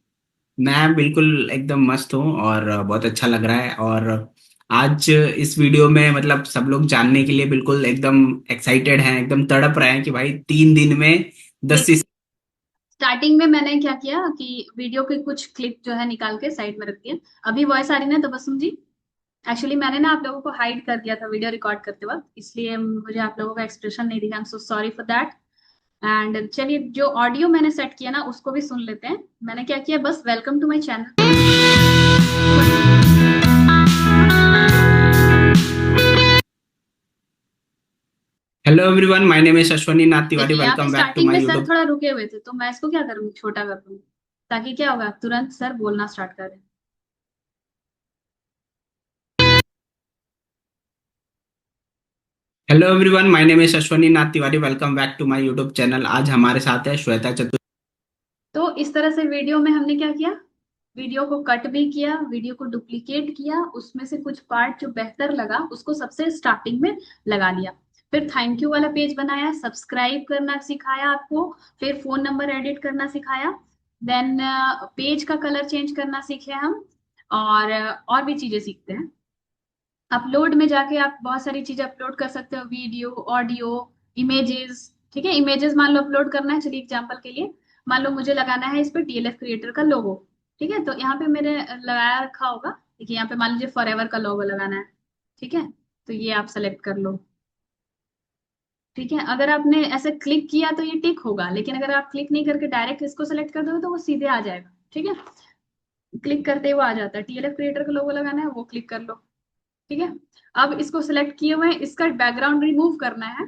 मैं बिल्कुल एकदम मस्त हूँ और बहुत अच्छा लग रहा है। और आज इस वीडियो में मतलब सब लोग जानने के लिए बिल्कुल एकदम एक्साइटेड हैं, एकदम तड़प रहे हैं कि भाई 3 दिन में 10 देखिए, स्टार्टिंग में मैंने क्या किया कि वीडियो के कुछ क्लिप जो है निकाल के साइड में रख दिया। अभी वॉइस आ रही ना तबस्सुम जी? एक्चुअली मैंने ना आप लोगों को हाइड कर दिया था वीडियो रिकॉर्ड करते वक्त, इसलिए मुझे आप लोगों का एक्सप्रेशन नहीं दिखा। I am so sorry for that. And चलिए, जो ऑडियो मैंने सेट किया ना उसको भी सुन लेते हैं। मैंने क्या किया, बस welcome to my channel. Hello everyone, my name is Ashwani Nath Tiwari. देखिए, यहाँ पे वेलकम बैक टू स्टार्टिंग में माय सर यूट्यूब। थोड़ा रुके हुए थे, तो मैं इसको क्या करूँ, छोटा कर दूँ, ताकि क्या होगा, तुरंत सर बोलना स्टार्ट करें। Hello everyone, my name is Ashwani Nath Tiwari. Welcome back to my YouTube channel. आज हमारे साथ है श्वेता चतुर्वेदी। तो इस तरह से वीडियो में हमने क्या किया, वीडियो को कट भी किया, वीडियो को डुप्लीकेट किया, उसमें से कुछ पार्ट जो बेहतर लगा उसको सबसे स्टार्टिंग में लगा लिया। फिर थैंक यू वाला पेज बनाया, सब्सक्राइब करना सिखाया आपको, फिर फोन नंबर एडिट करना सिखाया, देन पेज का कलर चेंज करना सीखे हम, और भी चीजें सीखते हैं। अपलोड में जाके आप बहुत सारी चीजें अपलोड कर सकते हो, वीडियो, ऑडियो, इमेजेस। ठीक है, इमेजेस मान लो अपलोड करना है, चलिए एग्जांपल के लिए मान लो मुझे लगाना है इस पे टीएलएफ क्रिएटर का लोगो। ठीक है, तो यहाँ पे मैंने लगाया रखा होगा। देखिए, यहाँ पे मान लीजिए फॉरएवर का लोगो लगाना है। ठीक है, तो ये आप सेलेक्ट कर लो। ठीक है, अगर आपने ऐसे क्लिक किया तो ये टिक होगा, लेकिन अगर आप क्लिक नहीं करके डायरेक्ट इसको सेलेक्ट कर दोगे तो वो सीधे आ जाएगा। ठीक है, क्लिक करते ही वो आ जाता है, टीएलएफ क्रिएटर का लोगो लगाना है वो क्लिक कर लो। ठीक है, अब इसको सिलेक्ट किए हुए हैं, इसका बैकग्राउंड रिमूव करना है,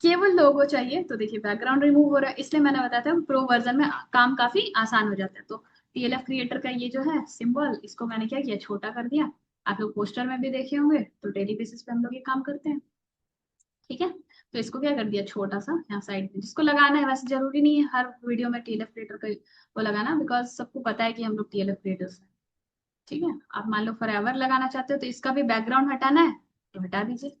केवल लोगो चाहिए। तो देखिए, बैकग्राउंड रिमूव हो रहा है, इसलिए मैंने बताया था प्रो वर्जन में काम काफी आसान हो जाता है। तो टीएलएफ क्रिएटर का ये जो है सिंबल, इसको मैंने क्या किया, छोटा कर दिया। आप लोग पोस्टर में भी देखे होंगे, तो डेली बेसिस पे हम लोग ये काम करते हैं। ठीक है, तो इसको क्या कर दिया, छोटा सा यहाँ साइड में। जिसको लगाना है, वैसे जरूरी नहीं है हर वीडियो में टीएलएफ क्रिएटर का वो लगाना, बिकॉज सबको पता है कि हम लोग टीएलएफ क्रिएटर्स हैं। ठीक है, आप मान लो फॉरएवर लगाना चाहते हो तो इसका भी बैकग्राउंड हटाना है, तो हटा दीजिए।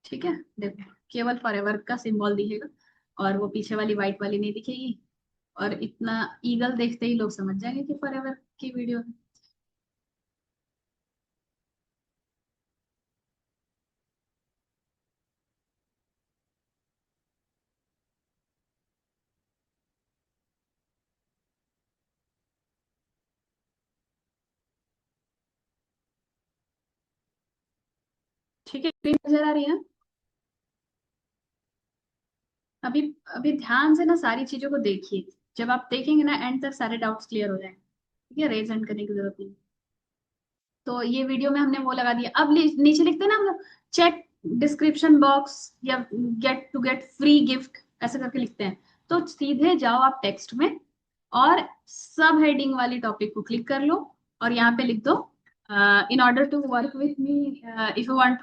ठीक है, देखो, केवल फॉरएवर का सिंबल दिखेगा, और वो पीछे वाली व्हाइट वाली नहीं दिखेगी। और इतना ईगल देखते ही लोग समझ जाएंगे कि फॉरएवर की वीडियो है। ठीक है, स्क्रीन नजर आ रही है? अभी अभी ध्यान से ना सारी चीजों को देखिए। जब आप देखेंगे ना एंड तक, सारे डाउट्स क्लियर हो जाएंगे। ठीक है, रेज एंड करने की जरूरत नहीं। तो ये वीडियो में हमने वो लगा दिया। अब नीचे लिखते हैं ना हम लोग, चेक डिस्क्रिप्शन बॉक्स या get to get free gift, ऐसे करके लिखते हैं। तो सीधे जाओ आप टेक्स्ट में, और सब हेडिंग वाली टॉपिक को क्लिक कर लो, और यहाँ पे लिख दो in order to work with me, if you want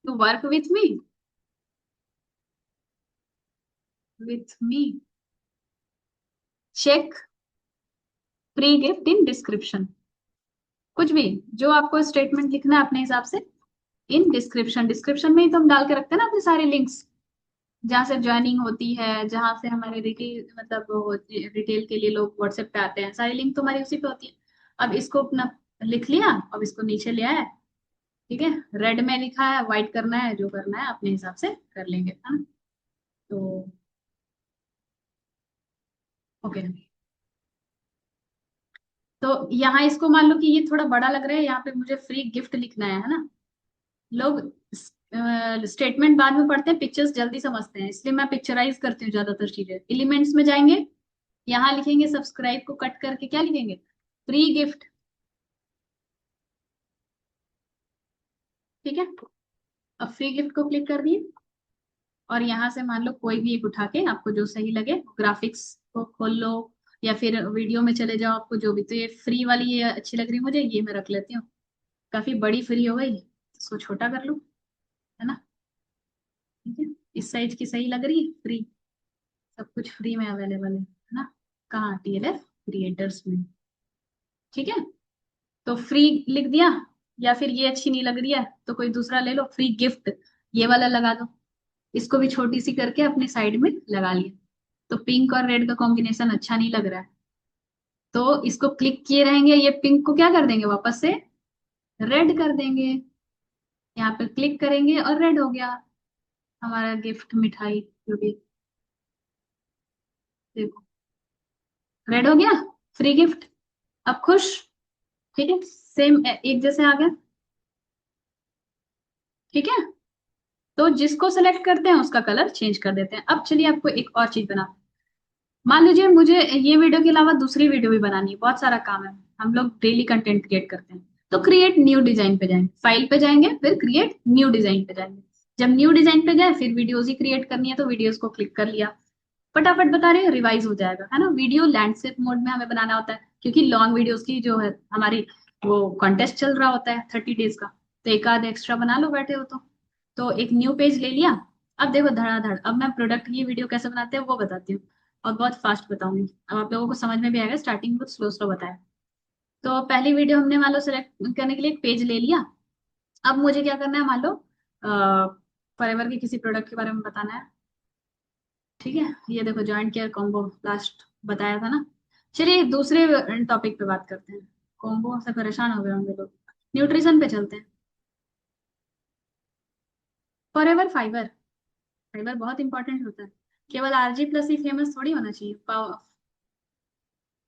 to work with me, check free gift in description. कुछ भी जो आपको स्टेटमेंट लिखना है अपने हिसाब से, इन डिस्क्रिप्शन, डिस्क्रिप्शन में ही तो हम डाल के रखते हैं ना अपने सारे लिंक्स, जहाँ से ज्वाइनिंग होती है, जहाँ से हमारे रिटेल मतलब रिटेल के लिए लोग व्हाट्सएप पे आते हैं, सारी लिंक तो हमारी उसी पे होती है। अब इसको अपना लिख लिया, अब इसको नीचे ले आया, ठीक है, रेड में लिखा है, व्हाइट करना है, जो करना है अपने हिसाब से कर लेंगे, है ना। तो ओके, तो यहाँ इसको मान लो कि ये थोड़ा बड़ा लग रहा है, यहाँ पे मुझे फ्री गिफ्ट लिखना है ना। लोग स्टेटमेंट बाद में पढ़ते हैं, पिक्चर्स जल्दी समझते हैं, इसलिए मैं पिक्चराइज करती हूँ ज्यादातर चीजें। एलिमेंट्स में जाएंगे, यहाँ लिखेंगे सब्सक्राइब को कट करके क्या लिखेंगे, फ्री गिफ्ट, ठीक है। अब फ्री गिफ्ट को क्लिक कर दिए, और यहाँ से मान लो कोई भी एक उठा के आपको जो सही लगे, ग्राफिक्स को खोल लो या फिर वीडियो में चले जाओ, आपको जो भी। तो ये फ्री वाली ये अच्छी लग रही है मुझे, ये मैं रख लेती हूँ। काफी बड़ी फ्री हो गई, इसको छोटा कर लो, है ना। ठीक है, इस साइज की सही लग रही है, फ्री, सब कुछ फ्री में अवेलेबल है ना। कहाँ, टीएलएफ क्रिएटर्स में, ठीक है। तो फ्री लिख दिया, या फिर ये अच्छी नहीं लग रही है तो कोई दूसरा ले लो, फ्री गिफ्ट ये वाला लगा दो। इसको भी छोटी सी करके अपनी साइड में लगा लिया। तो पिंक और रेड का कॉम्बिनेशन अच्छा नहीं लग रहा है, तो इसको क्लिक किए रहेंगे, ये पिंक को क्या कर देंगे, वापस से रेड कर देंगे। यहाँ पे क्लिक करेंगे और रेड हो गया हमारा गिफ्ट, मिठाई जो भी, देखो रेड हो गया, फ्री गिफ्ट। अब खुश, ठीक है, सेम एक जैसे आ गया, ठीक है। तो जिसको सेलेक्ट करते हैं उसका कलर चेंज कर देते हैं। अब चलिए आपको एक और चीज बना, मान लीजिए मुझे ये वीडियो के अलावा दूसरी वीडियो भी बनानी है, बहुत सारा काम है, हम लोग डेली कंटेंट क्रिएट करते हैं। तो क्रिएट न्यू डिजाइन पे जाएंगे, फाइल पे जाएंगे, फिर क्रिएट न्यू डिजाइन पे जाएंगे। जब न्यू डिजाइन पे गए, फिर वीडियोज ही क्रिएट करनी है, तो वीडियोज को क्लिक कर लिया, फटाफट बता रहे हैं रिवाइज हो जाएगा, है ना। वीडियो लैंडस्केप मोड में हमें बनाना होता है, क्योंकि लॉन्ग वीडियोस की जो है हमारी, वो कॉन्टेस्ट चल रहा होता है 30 डेज का। तो एक आध एक्स्ट्रा बना लो बैठे हो तो एक न्यू पेज ले लिया। अब देखो धड़ाधड़, अब मैं प्रोडक्ट की वीडियो कैसे बनाते हैं वो बताती हूँ, और बहुत फास्ट बताऊंगी, अब आप लोगों को समझ में भी आएगा, स्टार्टिंग में स्लो स्लो बताया। तो पहली वीडियो हमने मान लो सेलेक्ट करने के लिए एक पेज ले लिया। अब मुझे क्या करना है, मान लो फॉरएवर के किसी प्रोडक्ट के बारे में बताना है, ठीक है। ये देखो जॉइंट केयर कॉम्बो लास्ट बताया था ना। चलिए दूसरे टॉपिक पे बात करते हैं, कॉम्बो से परेशान हो गए होंगे लोग, न्यूट्रिशन पे चलते हैं। फॉरएवर फाइबर, फाइबर बहुत इंपॉर्टेंट होता है, केवल आरजी प्लस ही फेमस थोड़ी होना चाहिए,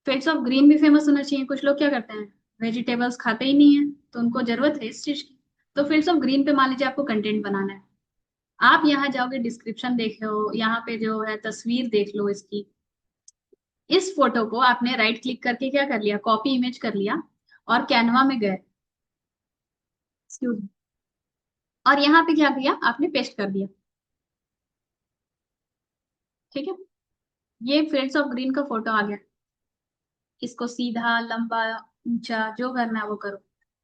फेट्स ऑफ ग्रीन भी फेमस होना चाहिए। कुछ लोग क्या करते हैं, वेजिटेबल्स खाते ही नहीं है, तो उनको जरूरत है इस चीज की। तो फील्ड्स ऑफ ग्रीन पे मान लीजिए आपको कंटेंट बनाना है, आप यहाँ जाओगे, डिस्क्रिप्शन देख लो, यहाँ पे जो है तस्वीर देख लो इसकी। इस फोटो को आपने राइट क्लिक करके क्या कर लिया, कॉपी इमेज कर लिया, और कैनवा में गए, Excuse me, और यहाँ पे क्या किया आपने, पेस्ट कर दिया, ठीक है। ये फील्ड्स ऑफ ग्रीन का फोटो आ गया। इसको सीधा, लंबा, ऊंचा, जो करना है वो करो।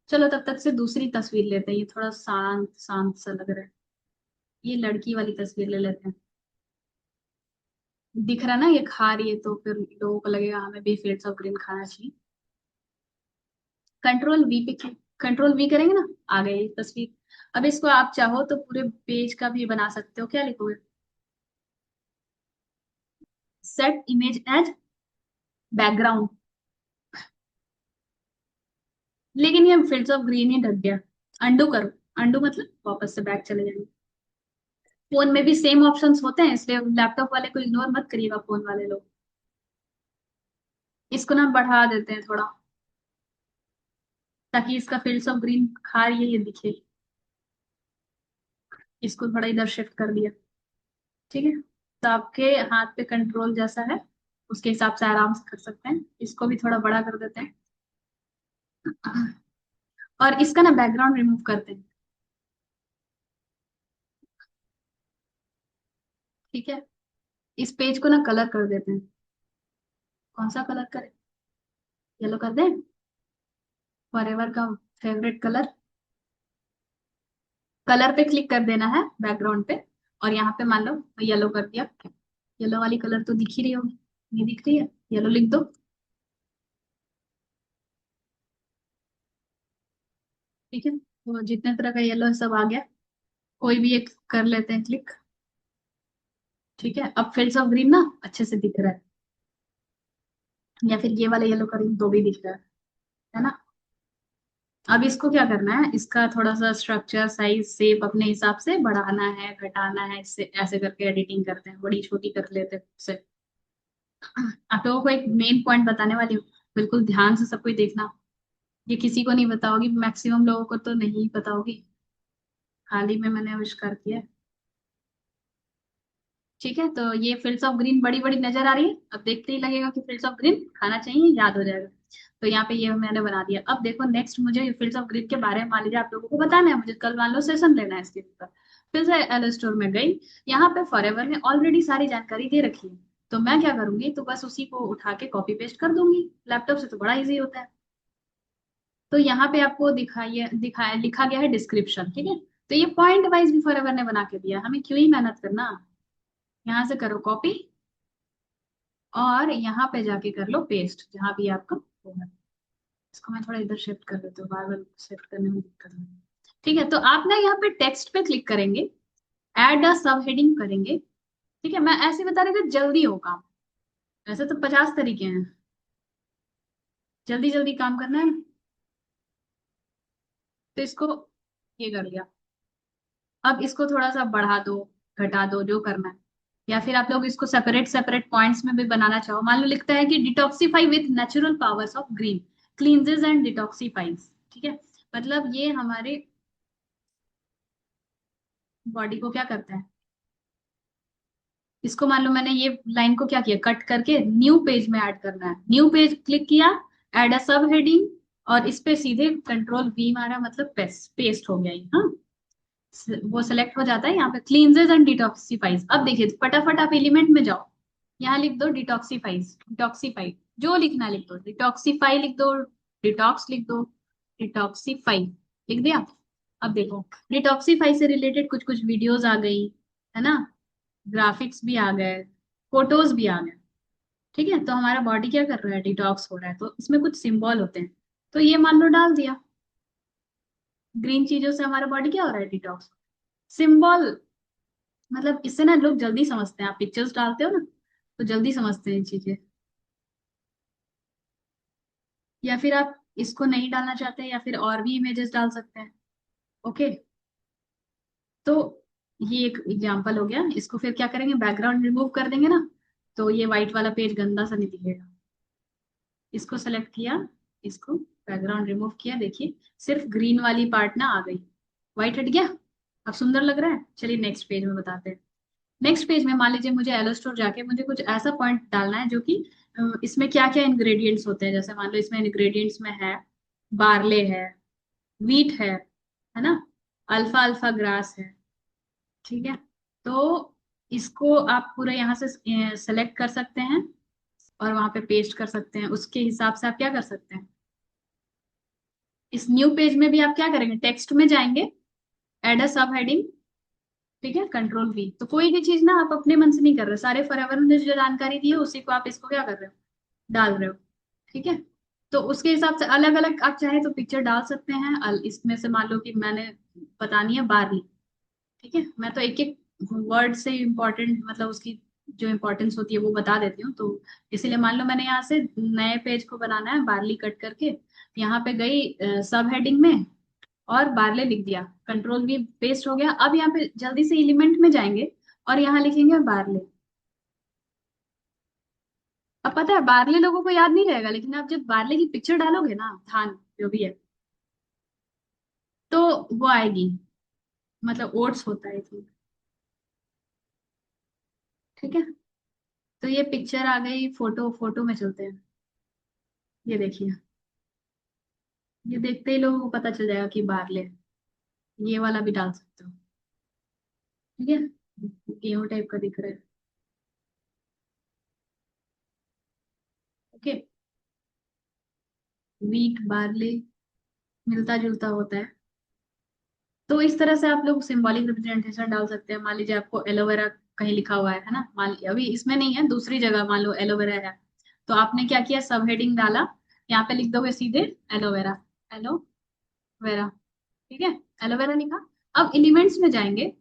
चलो तब तक से दूसरी तस्वीर लेते हैं, ये थोड़ा शांत शांत सा लग रहा है, ये लड़की वाली तस्वीर ले लेते हैं। दिख रहा ना ये खा रही है, तो फिर लोगों को लगेगा हमें भी फील्ड्स ऑफ ग्रीन खाना चाहिए। कंट्रोल वी पे, कंट्रोल वी करेंगे ना, आ गई तस्वीर। अब इसको आप चाहो तो पूरे पेज का भी बना सकते हो, क्या लिखोगे, सेट इमेज एज बैकग्राउंड, लेकिन ये फील्ड्स ऑफ ग्रीन ही ढक गया। अंडू करो, अंडू मतलब वापस से बैक चले जाएंगे। फोन में भी सेम ऑप्शंस होते हैं, इसलिए लैपटॉप वाले को इग्नोर मत करिएगा, फोन वाले लोग। इसको ना बढ़ा देते हैं थोड़ा, ताकि इसका फील्ड्स ऑफ ग्रीन खा रही है ये दिखे। इसको थोड़ा इधर शिफ्ट कर दिया, ठीक है। तो आपके हाथ पे कंट्रोल जैसा है, उसके हिसाब से आराम से कर सकते हैं। इसको भी थोड़ा बड़ा कर देते हैं, और इसका ना बैकग्राउंड रिमूव करते हैं, ठीक है। इस पेज को ना कलर कर देते हैं, कौन सा कलर करें, येलो कर दें, फॉरएवर का फेवरेट कलर, कलर पे क्लिक कर देना है बैकग्राउंड पे, और यहाँ पे मान लो येलो कर दिया। येलो वाली कलर तो दिख ही रही होगी, नहीं दिख रही है, येलो लिख दो। ठीक है, तो जितने तरह का येलो है सब आ गया, कोई भी एक कर लेते हैं क्लिक। ठीक है, अब फिल्स ऑफ ग्रीन ना अच्छे से दिख रहा है, या फिर ये वाला येलो करेंगे तो भी दिख रहा है ना। अब इसको क्या करना है, इसका थोड़ा सा स्ट्रक्चर साइज शेप अपने हिसाब से बढ़ाना है घटाना है, इससे ऐसे करके एडिटिंग करते हैं, बड़ी छोटी कर लेते हैं उससे। आप लोगों को एक मेन पॉइंट बताने वाली हूँ, बिल्कुल ध्यान से सब कुछ देखना। ये किसी को नहीं पता होगी, मैक्सिमम लोगों को तो नहीं पता होगी, हाल ही में मैंने आविष्कार किया है। ठीक है, तो ये फील्ड्स ऑफ ग्रीन बड़ी बड़ी नजर आ रही है, अब देखते ही लगेगा कि फील्ड्स ऑफ ग्रीन खाना चाहिए, याद हो जाएगा। तो यहाँ पे ये मैंने बना दिया। अब देखो नेक्स्ट मुझे फील्ड्स ऑफ ग्रीन के बारे में मान लीजिए आप लोगों को बताना है, मुझे कल मान लो सेशन लेना है इसके ऊपर। फिर से एल स्टोर में गई, यहाँ पे फॉरएवर ने ऑलरेडी सारी जानकारी दे रखी है, तो मैं क्या करूंगी, तो बस उसी को उठा के कॉपी पेस्ट कर दूंगी, लैपटॉप से तो बड़ा इजी होता है। तो यहाँ पे आपको दिखाइए दिखाया लिखा गया है डिस्क्रिप्शन, ठीक है। तो ये पॉइंट वाइज भी फॉरएवर ने बना के दिया, हमें क्यों ही मेहनत करना। यहाँ से करो कॉपी, और यहाँ पे जाके कर लो पेस्ट जहां भी आपका होगा। इसको मैं थोड़ा इधर शिफ्ट कर देती हूँ, बार बार शिफ्ट करने में दिक्कत है। ठीक है, तो आप ना यहाँ पे टेक्स्ट पे क्लिक करेंगे, ऐड अ सब हेडिंग करेंगे। ठीक है, मैं ऐसे बता रही थी जल्दी हो काम, वैसे तो 50 तरीके हैं, जल्दी जल्दी काम करना है ना। तो इसको ये कर लिया, अब इसको थोड़ा सा बढ़ा दो घटा दो जो करना है, या फिर आप लोग इसको सेपरेट सेपरेट पॉइंट्स में भी बनाना चाहो। मान लो लिखता है कि detoxify with natural powers of green, cleanses and detoxifies. ठीक है, मतलब ये हमारे बॉडी को क्या करता है। इसको मान लो मैंने ये लाइन को क्या किया, कट करके न्यू पेज में ऐड करना है, न्यू पेज क्लिक किया, ऐड अ सब हेडिंग, और इस पे सीधे कंट्रोल वी मारा, मतलब पेस्ट हो गया ये, हाँ। वो सिलेक्ट हो जाता है यहाँ पे, क्लींजेस एंड डिटॉक्सिफाइज। अब देखिए फटाफट आप एलिमेंट में जाओ, यहाँ लिख दो डिटॉक्सिफाइज, डिटॉक्सिफाई जो लिखना लिख दो, डिटॉक्सिफाई लिख दो, डिटॉक्स लिख दो, डिटॉक्सिफाई लिख दिया। अब देखो डिटॉक्सिफाई से रिलेटेड कुछ कुछ वीडियोस आ गई, है ना, ग्राफिक्स भी आ गए, फोटोज भी आ गए। ठीक है, तो हमारा बॉडी क्या कर रहा है, डिटॉक्स हो रहा है, तो इसमें कुछ सिंबल होते हैं, तो ये मान लो डाल दिया, ग्रीन चीजों से हमारा बॉडी क्या हो रहा है, डिटॉक्स। सिंबल मतलब इससे ना लोग जल्दी समझते हैं, आप पिक्चर्स डालते हो ना तो जल्दी समझते हैं चीजें। या फिर आप इसको नहीं डालना चाहते, या फिर और भी इमेजेस डाल सकते हैं। ओके, तो ये एक एग्जांपल हो गया, इसको फिर क्या करेंगे, बैकग्राउंड रिमूव कर देंगे ना, तो ये व्हाइट वाला पेज गंदा सा नहीं दिखेगा। इसको सेलेक्ट किया, इसको बैकग्राउंड रिमूव किया, देखिए सिर्फ ग्रीन वाली पार्ट ना आ गई, व्हाइट हट गया, अब सुंदर लग रहा है। चलिए नेक्स्ट पेज में बताते हैं। नेक्स्ट पेज में मान लीजिए मुझे एलो स्टोर जाके मुझे कुछ ऐसा पॉइंट डालना है जो कि इसमें क्या क्या इंग्रेडिएंट्स होते हैं, जैसे मान लो इसमें इंग्रेडिएंट्स में है बार्ले है, वीट है ना, अल्फा अल्फा ग्रास है। ठीक है, तो इसको आप पूरा यहाँ से सेलेक्ट कर सकते हैं, और वहां पे पेस्ट कर सकते हैं, उसके हिसाब से आप क्या कर सकते हैं। इस न्यू पेज में भी आप क्या करेंगे, टेक्स्ट में जाएंगे, एड अ सब हेडिंग, ठीक है, कंट्रोल वी। तो कोई भी चीज ना आप अपने मन से नहीं कर रहे, सारे फॉरएवर ने जो जानकारी दी है उसी को आप इसको क्या कर रहे हो, डाल रहे हो। ठीक है, तो उसके हिसाब से अलग अलग आप चाहे तो पिक्चर डाल सकते हैं, इसमें से मान लो कि मैंने बतानी है बार्ली। ठीक है, मैं तो एक एक वर्ड से इम्पोर्टेंट मतलब उसकी जो इम्पोर्टेंस होती है वो बता देती हूँ, तो इसीलिए मान लो मैंने यहाँ से नए पेज को बनाना है बार्ली कट करके, यहाँ पे गई सब हेडिंग में, और बार्ले लिख दिया, कंट्रोल वी पेस्ट हो गया। अब यहाँ पे जल्दी से एलिमेंट में जाएंगे, और यहाँ लिखेंगे बार्ले। अब पता है बार्ले लोगों को याद नहीं रहेगा, लेकिन आप जब बार्ले की पिक्चर डालोगे ना, धान जो भी है, तो वो आएगी, मतलब ओट्स होता है इसमें। ठीक है, तो ये पिक्चर आ गई, फोटो फोटो में चलते हैं। ये देखिए, ये देखते ही लोगों को पता चल जाएगा कि बार्ले, ये वाला भी डाल सकते हो। ठीक है, गेहूं टाइप का दिख रहा है। ओके, वीट बार्ले, मिलता जुलता होता है। तो इस तरह से आप लोग सिंबॉलिक रिप्रेजेंटेशन डाल सकते हैं। मान लीजिए आपको एलोवेरा कहीं लिखा हुआ है ना, मान अभी इसमें नहीं है, दूसरी जगह मान लो एलोवेरा है, तो आपने क्या किया, सब हेडिंग डाला, यहाँ पे लिख दोगे सीधे एलोवेरा, एलोवेरा, ठीक है, एलोवेरा लिखा। अब एलिमेंट्स में जाएंगे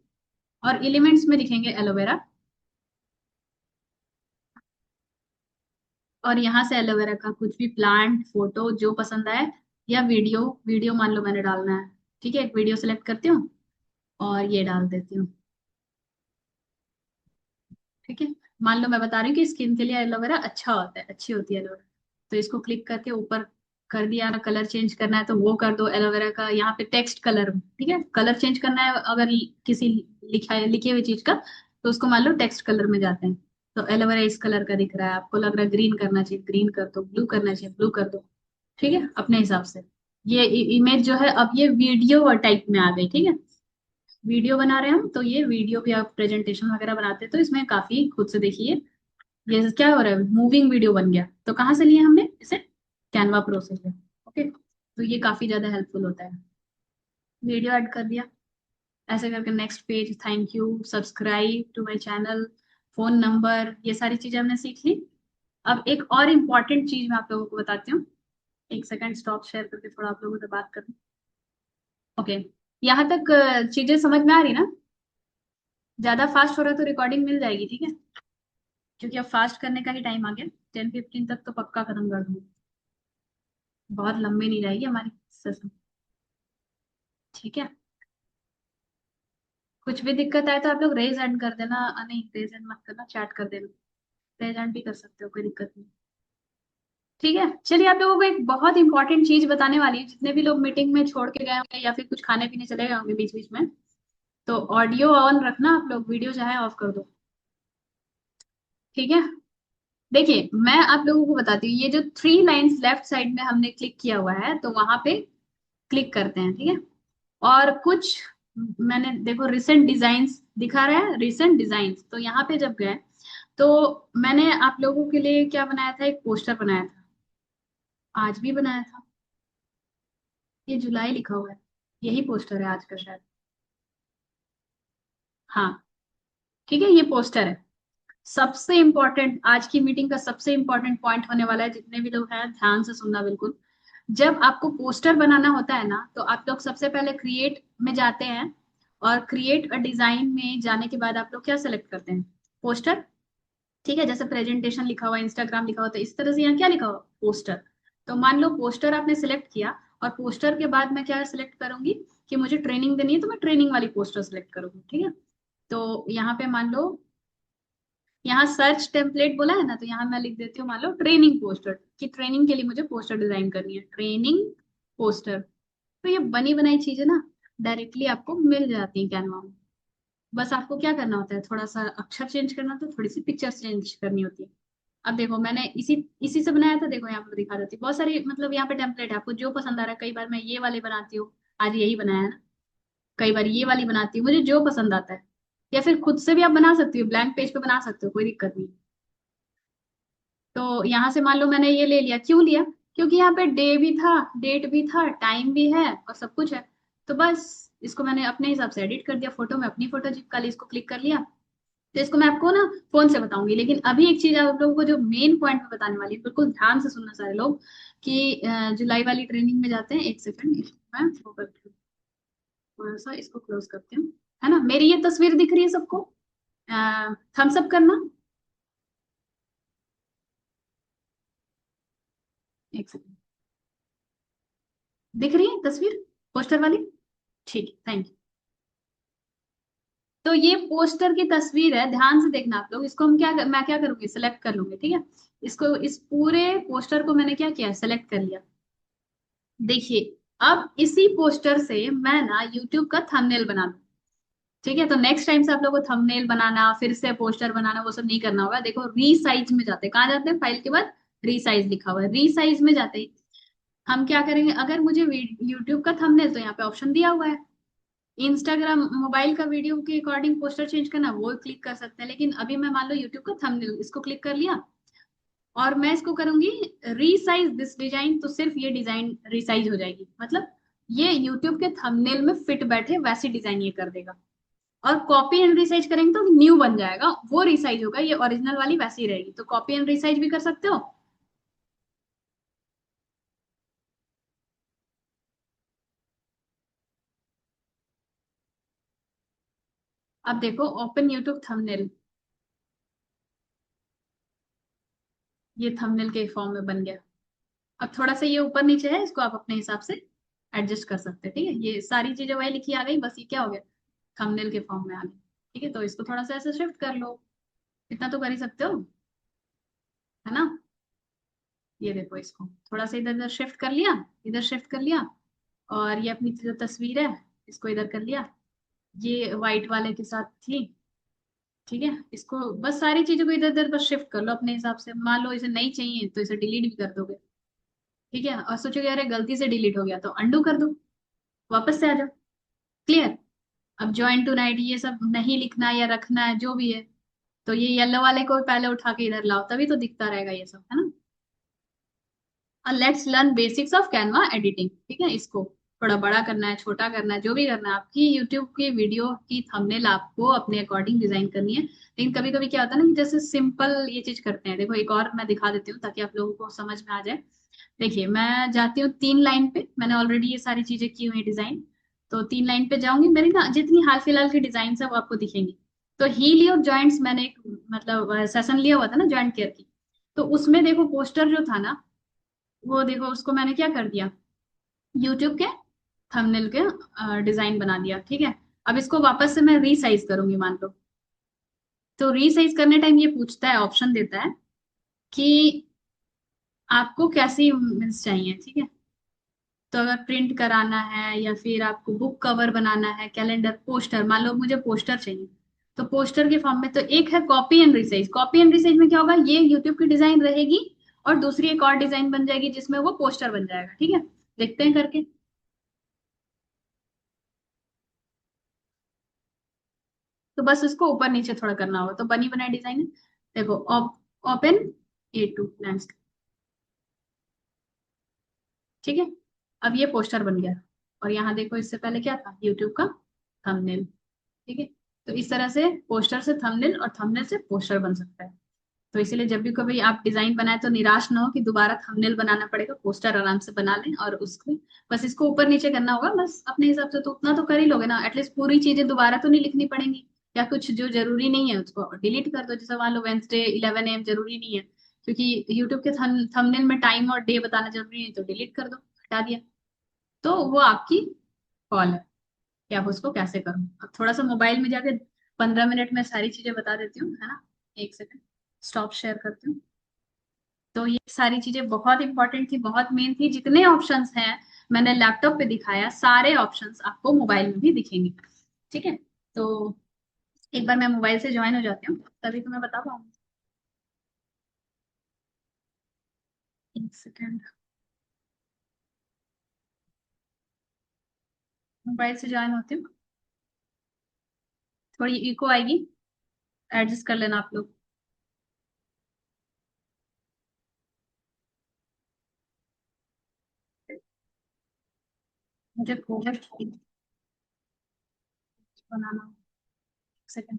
और एलिमेंट्स में लिखेंगे एलोवेरा, और यहाँ से एलोवेरा का कुछ भी प्लांट फोटो जो पसंद आए, या वीडियो, वीडियो मान लो मैंने डालना है, ठीक है, एक वीडियो सेलेक्ट करती हूँ और ये डाल देती हूँ, ठीक है। मान लो मैं बता रही हूँ कि स्किन के लिए एलोवेरा अच्छा होता है, अच्छी होती है एलोवेरा, तो इसको क्लिक करके ऊपर कर दिया, कलर चेंज करना है तो वो कर दो एलोवेरा का, यहाँ पे टेक्स्ट कलर, ठीक है, कलर चेंज करना है अगर किसी लिखा है लिखी हुई चीज का, तो उसको मान लो टेक्स्ट कलर में जाते हैं, तो एलोवेरा इस कलर का दिख रहा है, आपको लग रहा है ग्रीन करना चाहिए, ग्रीन कर दो, ब्लू करना चाहिए, ब्लू कर दो, ठीक है, अपने हिसाब से। ये इमेज जो है अब ये वीडियो टाइप में आ गई, ठीक है, वीडियो बना रहे हैं हम, तो ये वीडियो भी आप प्रेजेंटेशन वगैरह बनाते हैं तो इसमें काफी खुद से देखिए, ये क्या हो रहा है, मूविंग वीडियो बन गया, तो कहाँ से लिए हमने इसे, कैनवा प्रो से लिया, ओके, तो ये काफी ज्यादा हेल्पफुल होता है। वीडियो ऐड कर दिया, ऐसे करके next page, thank you, subscribe to my channel, phone number, ये सारी चीजें हमने सीख ली। अब एक और इम्पॉर्टेंट चीज मैं आप लोगों को बताती हूँ, एक सेकंड स्टॉप शेयर करके थोड़ा आप लोगों से बात करूँ, ओके, यहाँ तक चीजें समझ में आ रही ना, ज्यादा फास्ट हो रहा है तो रिकॉर्डिंग मिल जाएगी, ठीक है, क्योंकि अब फास्ट करने का ही टाइम आ गया, 10:15 तक तो पक्का खत्म कर दूंगी, बहुत लंबी नहीं रहेगी हमारी सेशन, ठीक है। कुछ भी दिक्कत आए तो आप लोग रेज हैंड कर देना, नहीं रेज हैंड मत करना, चैट कर देना, रेज हैंड भी कर सकते हो, कोई दिक्कत नहीं, ठीक है। चलिए आप लोगों को एक बहुत इंपॉर्टेंट चीज बताने वाली है, जितने भी लोग मीटिंग में छोड़ के गए होंगे या फिर कुछ खाने पीने चले गए होंगे बीच बीच में, तो ऑडियो ऑन रखना, आप लोग वीडियो चाहे ऑफ कर दो, ठीक है। देखिए मैं आप लोगों को बताती हूँ, ये जो 3 लाइन्स लेफ्ट साइड में हमने क्लिक किया हुआ है, तो वहां पे क्लिक करते हैं, ठीक है, और कुछ मैंने देखो रिसेंट डिजाइन्स दिखा रहा है, रिसेंट डिजाइन्स, तो यहाँ पे जब गए तो मैंने आप लोगों के लिए क्या बनाया था, एक पोस्टर बनाया था, आज भी बनाया था, ये जुलाई लिखा हुआ है, यही पोस्टर है आज का शायद, हाँ, ठीक है, ये पोस्टर है। सबसे इंपॉर्टेंट आज की मीटिंग का सबसे इंपॉर्टेंट पॉइंट होने वाला है, जितने भी लोग हैं ध्यान से सुनना बिल्कुल। जब आपको पोस्टर बनाना होता है ना, तो आप लोग सबसे पहले क्रिएट में जाते हैं, और क्रिएट अ डिजाइन में जाने के बाद आप लोग क्या सेलेक्ट करते हैं, पोस्टर, ठीक है, जैसे प्रेजेंटेशन लिखा हुआ, इंस्टाग्राम लिखा हुआ, तो इस तरह से यहाँ क्या लिखा हुआ, पोस्टर, तो मान लो पोस्टर आपने सिलेक्ट किया, और पोस्टर के बाद मैं क्या सिलेक्ट करूंगी, कि मुझे ट्रेनिंग देनी है तो मैं ट्रेनिंग वाली पोस्टर सिलेक्ट करूंगी, ठीक है। तो यहाँ पे मान लो, यहाँ सर्च टेम्पलेट बोला है ना, तो यहाँ मैं लिख देती हूँ मान लो ट्रेनिंग पोस्टर, कि ट्रेनिंग के लिए मुझे पोस्टर डिजाइन करनी है, ट्रेनिंग पोस्टर, तो ये बनी बनाई चीजें ना डायरेक्टली आपको मिल जाती है कैनवा में, बस आपको क्या करना होता है, थोड़ा सा अक्षर चेंज करना होता है, थोड़ी सी पिक्चर चेंज करनी होती है। अब देखो मैंने इसी इसी से बनाया था, देखो यहाँ पर दिखा देती हूँ, बहुत सारी मतलब यहाँ पे टेम्पलेट है, आपको जो पसंद आ रहा है, कई बार मैं ये वाले बनाती हूँ, आज यही बनाया है ना, कई बार ये वाली बनाती हूँ, मुझे जो पसंद आता है, या फिर खुद से भी आप बना सकती हो, ब्लैंक पेज पे बना सकते हो, कोई दिक्कत नहीं। तो यहाँ से मान लो मैंने ये ले लिया, क्यों लिया, क्योंकि यहाँ पे डे भी था, डेट भी था, टाइम भी है और सब कुछ है, तो बस इसको मैंने अपने हिसाब से एडिट कर दिया, फोटो में अपनी फोटो चिपका ली, इसको क्लिक कर लिया। तो इसको मैं आपको ना फोन से बताऊंगी, लेकिन अभी एक चीज आप लोगों को जो मेन पॉइंट में बताने वाली है, बिल्कुल ध्यान से सुनना सारे लोग, कि जुलाई वाली ट्रेनिंग में जाते हैं, एक सेकंड मैं वो करती हूँ, थोड़ा सा इसको क्लोज करती हूँ, है ना, मेरी ये तस्वीर दिख रही है सबको, थम्स अप करना, एक सेकंड, दिख रही है तस्वीर पोस्टर वाली, ठीक है, थैंक यू। तो ये पोस्टर की तस्वीर है, ध्यान से देखना आप लोग, इसको हम क्या मैं क्या करूंगी, सिलेक्ट कर लूंगी, ठीक है, इसको इस पूरे पोस्टर को मैंने क्या किया, सेलेक्ट कर लिया। देखिए अब इसी पोस्टर से मैं ना यूट्यूब का थंबनेल बना दूं, ठीक है, तो नेक्स्ट टाइम से आप लोगों को थंबनेल बनाना, फिर से पोस्टर बनाना, वो सब नहीं करना होगा। देखो रीसाइज में जाते हैं, कहाँ जाते हैं, फाइल के बाद रीसाइज लिखा हुआ है, रीसाइज में जाते ही हम क्या करेंगे, अगर मुझे यूट्यूब का थंबनेल, तो यहाँ पे ऑप्शन दिया हुआ है, इंस्टाग्राम मोबाइल का वीडियो के अकॉर्डिंग पोस्टर चेंज करना, वो क्लिक कर सकते हैं, लेकिन अभी मैं मान लो यूट्यूब का थंबनेल, इसको क्लिक कर लिया, और मैं इसको करूंगी रीसाइज दिस डिजाइन, तो सिर्फ ये डिजाइन रीसाइज हो जाएगी, मतलब ये यूट्यूब के थंबनेल में फिट बैठे वैसी डिजाइन ये कर देगा। और कॉपी एंड रिसाइज करेंगे तो न्यू बन जाएगा, वो रिसाइज होगा, ये ओरिजिनल वाली वैसी ही रहेगी। तो कॉपी एंड रिसाइज भी कर सकते हो। अब देखो, ओपन यूट्यूब थंबनेल, ये थंबनेल के फॉर्म में बन गया। अब थोड़ा सा ये ऊपर नीचे है, इसको आप अपने हिसाब से एडजस्ट कर सकते हैं। ठीक है, ये सारी चीजें वही लिखी आ गई, बस ये क्या हो गया, थंबनेल के फॉर्म में आ गई। ठीक है, तो इसको थोड़ा सा ऐसे शिफ्ट कर लो, इतना तो कर ही सकते हो, है ना। ये देखो, इसको थोड़ा सा इधर उधर शिफ्ट कर लिया, इधर शिफ्ट कर लिया। और ये अपनी जो तस्वीर है, इसको इधर कर लिया, ये व्हाइट वाले के साथ थी। ठीक है, इसको बस सारी चीजों को इधर उधर बस शिफ्ट कर लो अपने हिसाब से। मान लो इसे नहीं चाहिए तो इसे डिलीट भी कर दोगे। ठीक है, और सोचोगे अरे गलती से डिलीट हो गया, तो अंडू कर दो, वापस से आ जाओ। क्लियर। अब ज्वाइन टू नाइट ये सब नहीं लिखना है या रखना है, जो भी है, तो ये येलो वाले को पहले उठा के इधर लाओ, तभी तो दिखता रहेगा ये सब, है ना। Let's learn basics of Canva editing. ठीक है, इसको थोड़ा बड़ा करना है, छोटा करना है, जो भी करना है, आपकी यूट्यूब की वीडियो की थंबनेल आपको अपने अकॉर्डिंग डिजाइन करनी है। लेकिन कभी कभी क्या होता है ना कि जैसे सिंपल ये चीज करते हैं, देखो एक और मैं दिखा देती हूँ ताकि आप लोगों को समझ में आ जाए। देखिए, मैं जाती हूँ 3 लाइन पे, मैंने ऑलरेडी ये सारी चीजें की हुई डिजाइन। तो 3 लाइन पे जाऊंगी, मेरी ना जितनी हाल फिलहाल की डिजाइन है वो आपको दिखेंगी। तो हील और जॉइंट्स मैंने एक मतलब सेशन लिया हुआ था ना जॉइंट केयर की। तो उसमें देखो पोस्टर जो था ना, वो देखो उसको मैंने क्या कर दिया, यूट्यूब के थंबनेल के डिजाइन बना दिया। ठीक है, अब इसको वापस से मैं रीसाइज करूंगी मान लो। तो रीसाइज करने टाइम ये पूछता है, ऑप्शन देता है कि आपको कैसी इमेज चाहिए। ठीक है, तो अगर प्रिंट कराना है या फिर आपको बुक कवर बनाना है, कैलेंडर, पोस्टर, मान लो मुझे पोस्टर चाहिए, तो पोस्टर के फॉर्म में तो एक है copy and resize. Copy and resize में क्या होगा, ये यूट्यूब की डिजाइन रहेगी और दूसरी एक और डिजाइन बन जाएगी जिसमें वो पोस्टर बन जाएगा। ठीक है, देखते हैं करके। तो बस इसको ऊपर नीचे थोड़ा करना होगा, तो बनी बनाई डिजाइन है। देखो, ओपन A2 लैंडस्केप। ठीक है, अब ये पोस्टर बन गया। और यहाँ देखो, इससे पहले क्या था, यूट्यूब का थंबनेल। ठीक है, तो इस तरह से पोस्टर से थंबनेल और थंबनेल से पोस्टर बन सकता है। तो इसीलिए जब भी कभी आप डिजाइन बनाए तो निराश ना हो कि दोबारा थंबनेल बनाना पड़ेगा, पोस्टर आराम से बना लें। और उसको बस इसको ऊपर नीचे करना होगा बस अपने हिसाब से, तो उतना तो कर ही लोगे ना, एटलीस्ट पूरी चीजें दोबारा तो नहीं लिखनी पड़ेंगी। या कुछ जो जरूरी नहीं है उसको डिलीट कर दो, जैसे मान लो वेंसडे 11 AM जरूरी नहीं है, क्योंकि यूट्यूब के थंबनेल में टाइम और डे बताना जरूरी है, तो डिलीट कर दो, हटा दिया। तो वो आपकी कॉल है कि आप उसको कैसे करो। अब थोड़ा सा मोबाइल में जाके 15 मिनट में सारी चीजें बता देती हूँ, है ना। एक सेकंड, स्टॉप शेयर करती हूँ। तो ये सारी चीजें बहुत इंपॉर्टेंट थी, बहुत मेन थी। जितने ऑप्शंस हैं मैंने लैपटॉप पे दिखाया, सारे ऑप्शंस आपको मोबाइल में भी दिखेंगे। ठीक है, तो एक बार मैं मोबाइल से ज्वाइन हो जाती हूँ, तभी तो मैं बता पाऊंगी। एक सेकंड, मोबाइल से ज्वाइन होती हूँ। थोड़ी इको आएगी, एडजस्ट कर लेना आप लोग। मुझे प्रोजेक्ट बनाना, एक सेकंड,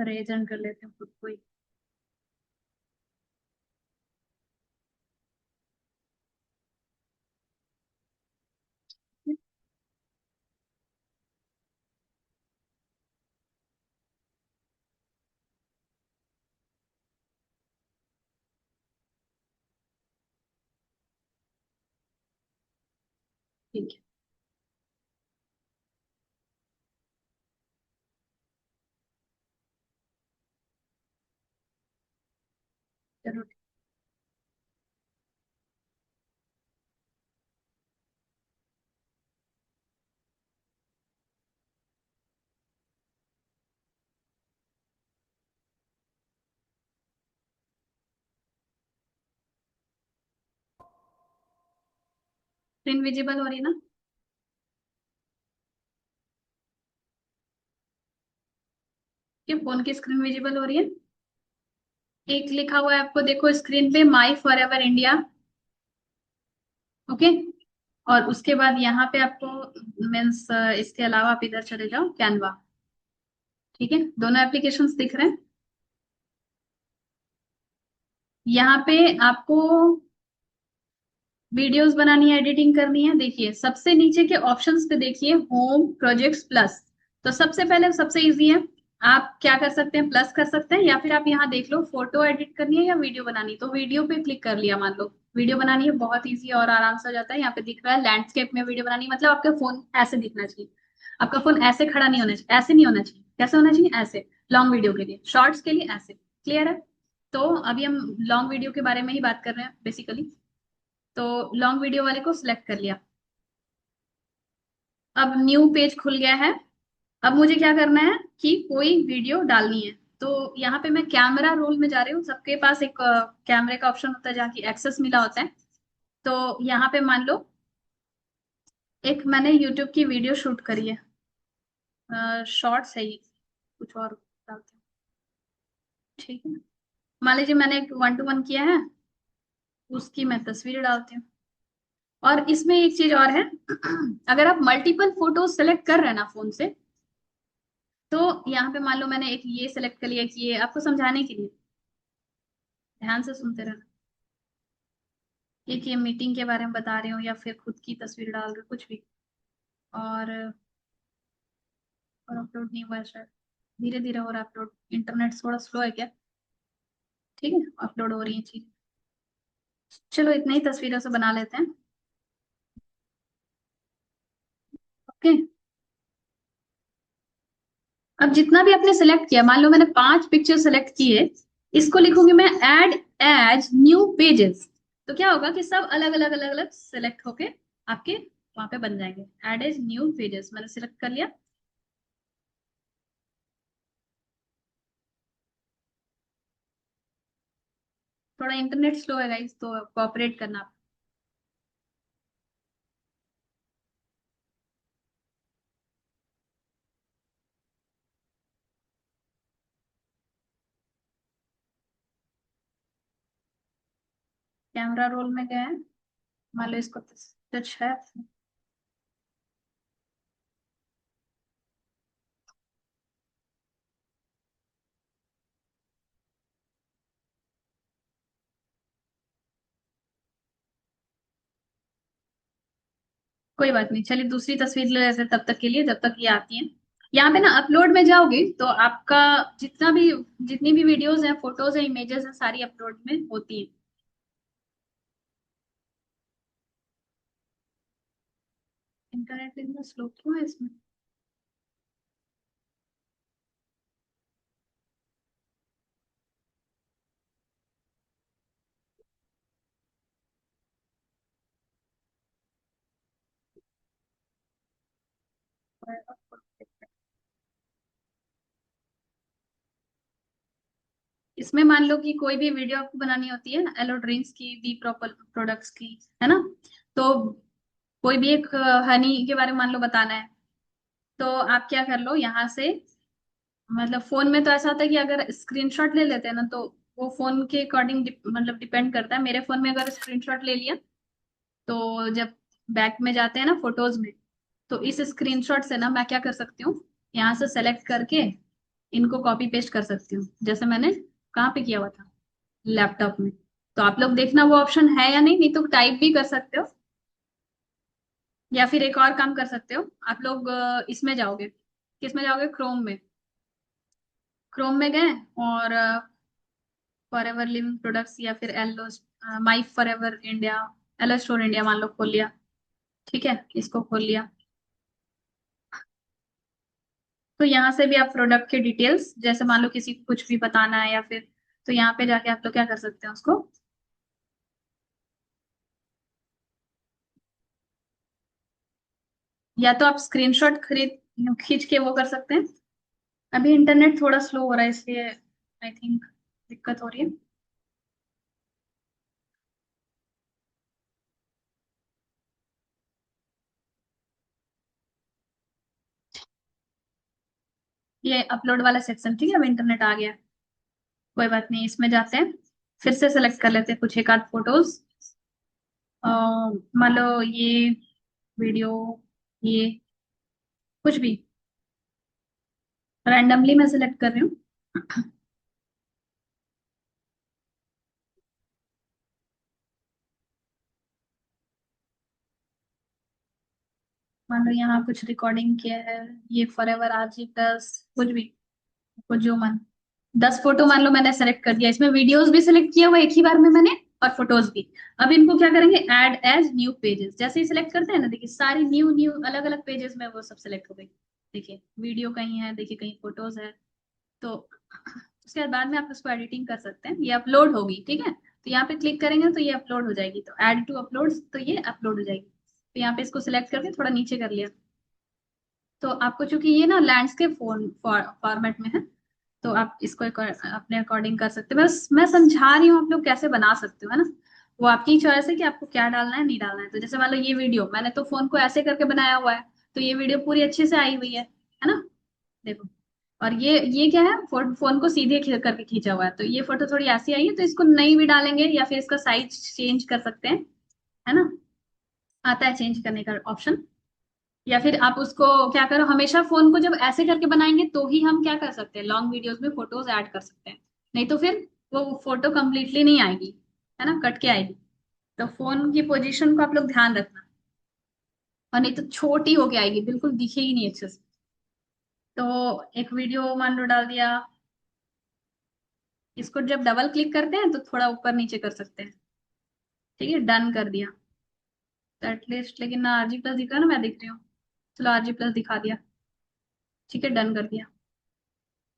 रीजन कर लेती हूँ खुद को ही। ठीक है, चलो स्क्रीन विजिबल हो रही है ना। क्या फोन की स्क्रीन विजिबल हो रही है। एक लिखा हुआ है आपको, देखो स्क्रीन पे, माई फॉर एवर इंडिया। ओके। और उसके बाद यहाँ पे आपको मीन्स इसके अलावा आप इधर चले जाओ, कैनवा। ठीक है, दोनों एप्लीकेशंस दिख रहे हैं। यहाँ पे आपको वीडियोस बनानी है, एडिटिंग करनी है, देखिए सबसे नीचे के ऑप्शंस पे देखिए, होम प्रोजेक्ट्स प्लस। तो सबसे पहले सबसे इजी है, आप क्या कर सकते हैं, प्लस कर सकते हैं, या फिर आप यहाँ देख लो, फोटो एडिट करनी है या वीडियो बनानी, तो वीडियो पे क्लिक कर लिया। मान लो वीडियो बनानी है, बहुत इजी और आराम से हो जाता है। यहाँ पे दिख रहा है लैंडस्केप में वीडियो बनानी, मतलब आपका फोन ऐसे दिखना चाहिए, आपका फोन ऐसे खड़ा नहीं होना चाहिए, ऐसे नहीं होना चाहिए, कैसे होना चाहिए, ऐसे। लॉन्ग वीडियो के लिए, शॉर्ट्स के लिए ऐसे। क्लियर है? तो अभी हम लॉन्ग वीडियो के बारे में ही बात कर रहे हैं बेसिकली। तो लॉन्ग वीडियो वाले को सिलेक्ट कर लिया। अब न्यू पेज खुल गया है। अब मुझे क्या करना है कि कोई वीडियो डालनी है। तो यहाँ पे मैं कैमरा रोल में जा रही हूँ, सबके पास एक कैमरे का ऑप्शन होता है जहाँ की एक्सेस मिला होता है। तो यहाँ पे मान लो एक मैंने यूट्यूब की वीडियो शूट करी है, शॉर्ट्स है ये, कुछ और डालते हैं। ठीक है, मान लीजिए मैंने एक 1-to-1 किया है, उसकी मैं तस्वीर डालती हूँ। और इसमें एक चीज और है, अगर आप मल्टीपल फोटो सेलेक्ट कर रहे हैं ना फोन से, तो यहाँ पे मान लो मैंने एक ये सेलेक्ट कर लिया, कि ये आपको समझाने के लिए, ध्यान से सुनते रहना। एक ये मीटिंग के बारे में बता रही हूँ, या फिर खुद की तस्वीर डाल रही हूँ, कुछ भी। और अपलोड नहीं हुआ है शायद, धीरे धीरे हो रहा है अपलोड, इंटरनेट थोड़ा स्लो है क्या। ठीक है, अपलोड हो रही है चीज। चलो इतने ही तस्वीरों से बना लेते हैं। ओके। अब जितना भी आपने सेलेक्ट किया, मान लो मैंने 5 पिक्चर सेलेक्ट किए, इसको लिखूंगी मैं ऐड एज न्यू पेजेस। तो क्या होगा कि सब अलग अलग अलग अलग सेलेक्ट होके आपके वहां पे बन जाएंगे। ऐड एज न्यू पेजेस मैंने सिलेक्ट कर लिया। थोड़ा इंटरनेट स्लो है गाइस, तो कोऑपरेट करना। कैमरा रोल में गए हैं, मान लो इसको टच है। कोई बात नहीं, चलिए दूसरी तस्वीर ले लेते हैं तब तक के लिए, जब तक ये आती है। यहाँ पे ना अपलोड में जाओगे तो आपका जितना भी, जितनी भी वीडियोस हैं, फोटोज हैं, इमेजेस हैं, सारी अपलोड में होती हैं। इंटरनेट इतना स्लो क्यों है इसमें? इसमें मान लो कि कोई भी वीडियो आपको बनानी होती है, एलो ड्रिंक्स की, बी प्रॉपर प्रोडक्ट्स की, है ना। तो कोई भी एक हनी के बारे में मान लो बताना है, तो आप क्या कर लो यहाँ से, मतलब फोन में तो ऐसा होता है कि अगर स्क्रीनशॉट ले लेते हैं ना, तो वो फोन के अकॉर्डिंग मतलब डिपेंड करता है। मेरे फोन में अगर स्क्रीनशॉट ले लिया, तो जब बैक में जाते हैं ना फोटोज में, तो इस स्क्रीनशॉट से ना मैं क्या कर सकती हूँ, यहाँ से सेलेक्ट करके इनको कॉपी पेस्ट कर सकती हूँ, जैसे मैंने कहाँ पे किया हुआ था, लैपटॉप में। तो आप लोग देखना वो ऑप्शन है या नहीं, नहीं तो टाइप भी कर सकते हो, या फिर एक और काम कर सकते हो आप लोग, इसमें जाओगे, किस में जाओगे, क्रोम में। क्रोम में गए और फॉर एवर लिविंग प्रोडक्ट्स, या फिर aloe, my forever India, aloe store India मान लो खोल लिया। ठीक है, इसको खोल लिया। तो यहाँ से भी आप प्रोडक्ट के डिटेल्स, जैसे मान लो किसी को कुछ भी बताना है या फिर, तो यहाँ पे जाके आप लोग क्या कर सकते हैं उसको, या तो आप स्क्रीनशॉट खरीद खींच के वो कर सकते हैं। अभी इंटरनेट थोड़ा स्लो हो रहा है, इसलिए आई थिंक दिक्कत हो रही है। ये अपलोड वाला सेक्शन, ठीक है, अब इंटरनेट आ गया। कोई बात नहीं, इसमें जाते हैं, फिर से सेलेक्ट कर लेते हैं कुछ एक आध फोटोज। मान लो ये वीडियो, ये कुछ भी रैंडमली मैं सिलेक्ट कर रही हूँ। मान लो यहाँ कुछ रिकॉर्डिंग किया है, ये फॉर एवर आरजी प्लस, कुछ भी, कुछ जो मन। 10 फोटो मान लो मैंने सेलेक्ट कर दिया, इसमें वीडियोस भी सिलेक्ट किया हुआ एक ही बार में मैंने, और फोटोज भी। अब इनको क्या करेंगे, ऐड एज न्यू पेजेस, जैसे ही सिलेक्ट करते हैं ना, देखिए सारी न्यू न्यू अलग अलग पेजेस में वो सब सिलेक्ट हो गई। देखिए वीडियो कहीं है, देखिए कहीं फोटोज है। तो उसके बाद में आप इसको एडिटिंग कर सकते हैं, ये अपलोड होगी, ठीक है। तो यहाँ पे क्लिक करेंगे तो ये अपलोड हो जाएगी, तो ऐड टू अपलोड, तो ये अपलोड हो जाएगी। तो यहाँ पे इसको सिलेक्ट करके थोड़ा नीचे कर लिया। तो आपको चूंकि ये ना लैंडस्केप फोन फॉर्मेट में है, तो आप इसको अपने अकॉर्डिंग कर सकते हो। बस मैं समझा रही हूँ आप लोग कैसे बना सकते हो, है ना। वो आपकी चॉइस है कि आपको क्या डालना है नहीं डालना है। तो जैसे मान लो ये वीडियो मैंने तो फोन को ऐसे करके बनाया हुआ है, तो ये वीडियो पूरी अच्छे से आई हुई है ना। देखो, और ये क्या है, फोन को सीधे करके खींचा हुआ है, तो ये फोटो थोड़ी ऐसी आई है, तो इसको नहीं भी डालेंगे, या फिर इसका साइज चेंज कर सकते हैं, है ना। आता है चेंज करने का ऑप्शन। या फिर आप उसको क्या करो, हमेशा फोन को जब ऐसे करके बनाएंगे तो ही हम क्या कर सकते हैं, लॉन्ग वीडियोस में फोटोज ऐड कर सकते हैं। नहीं तो फिर वो फोटो कंप्लीटली नहीं आएगी, है ना, कट के आएगी। तो फोन की पोजीशन को आप लोग ध्यान रखना, और नहीं तो छोटी होके आएगी, बिल्कुल दिखेगी नहीं अच्छे से। तो एक वीडियो मान लो डाल दिया, इसको जब डबल क्लिक करते हैं तो थोड़ा ऊपर नीचे कर सकते हैं। ठीक है, डन कर दिया। तो एटलीस्ट, लेकिन ना आरजी प्लस दिखा ना, मैं दिख रही हूँ। चलो आरजी प्लस दिखा दिया। ठीक है, डन कर दिया।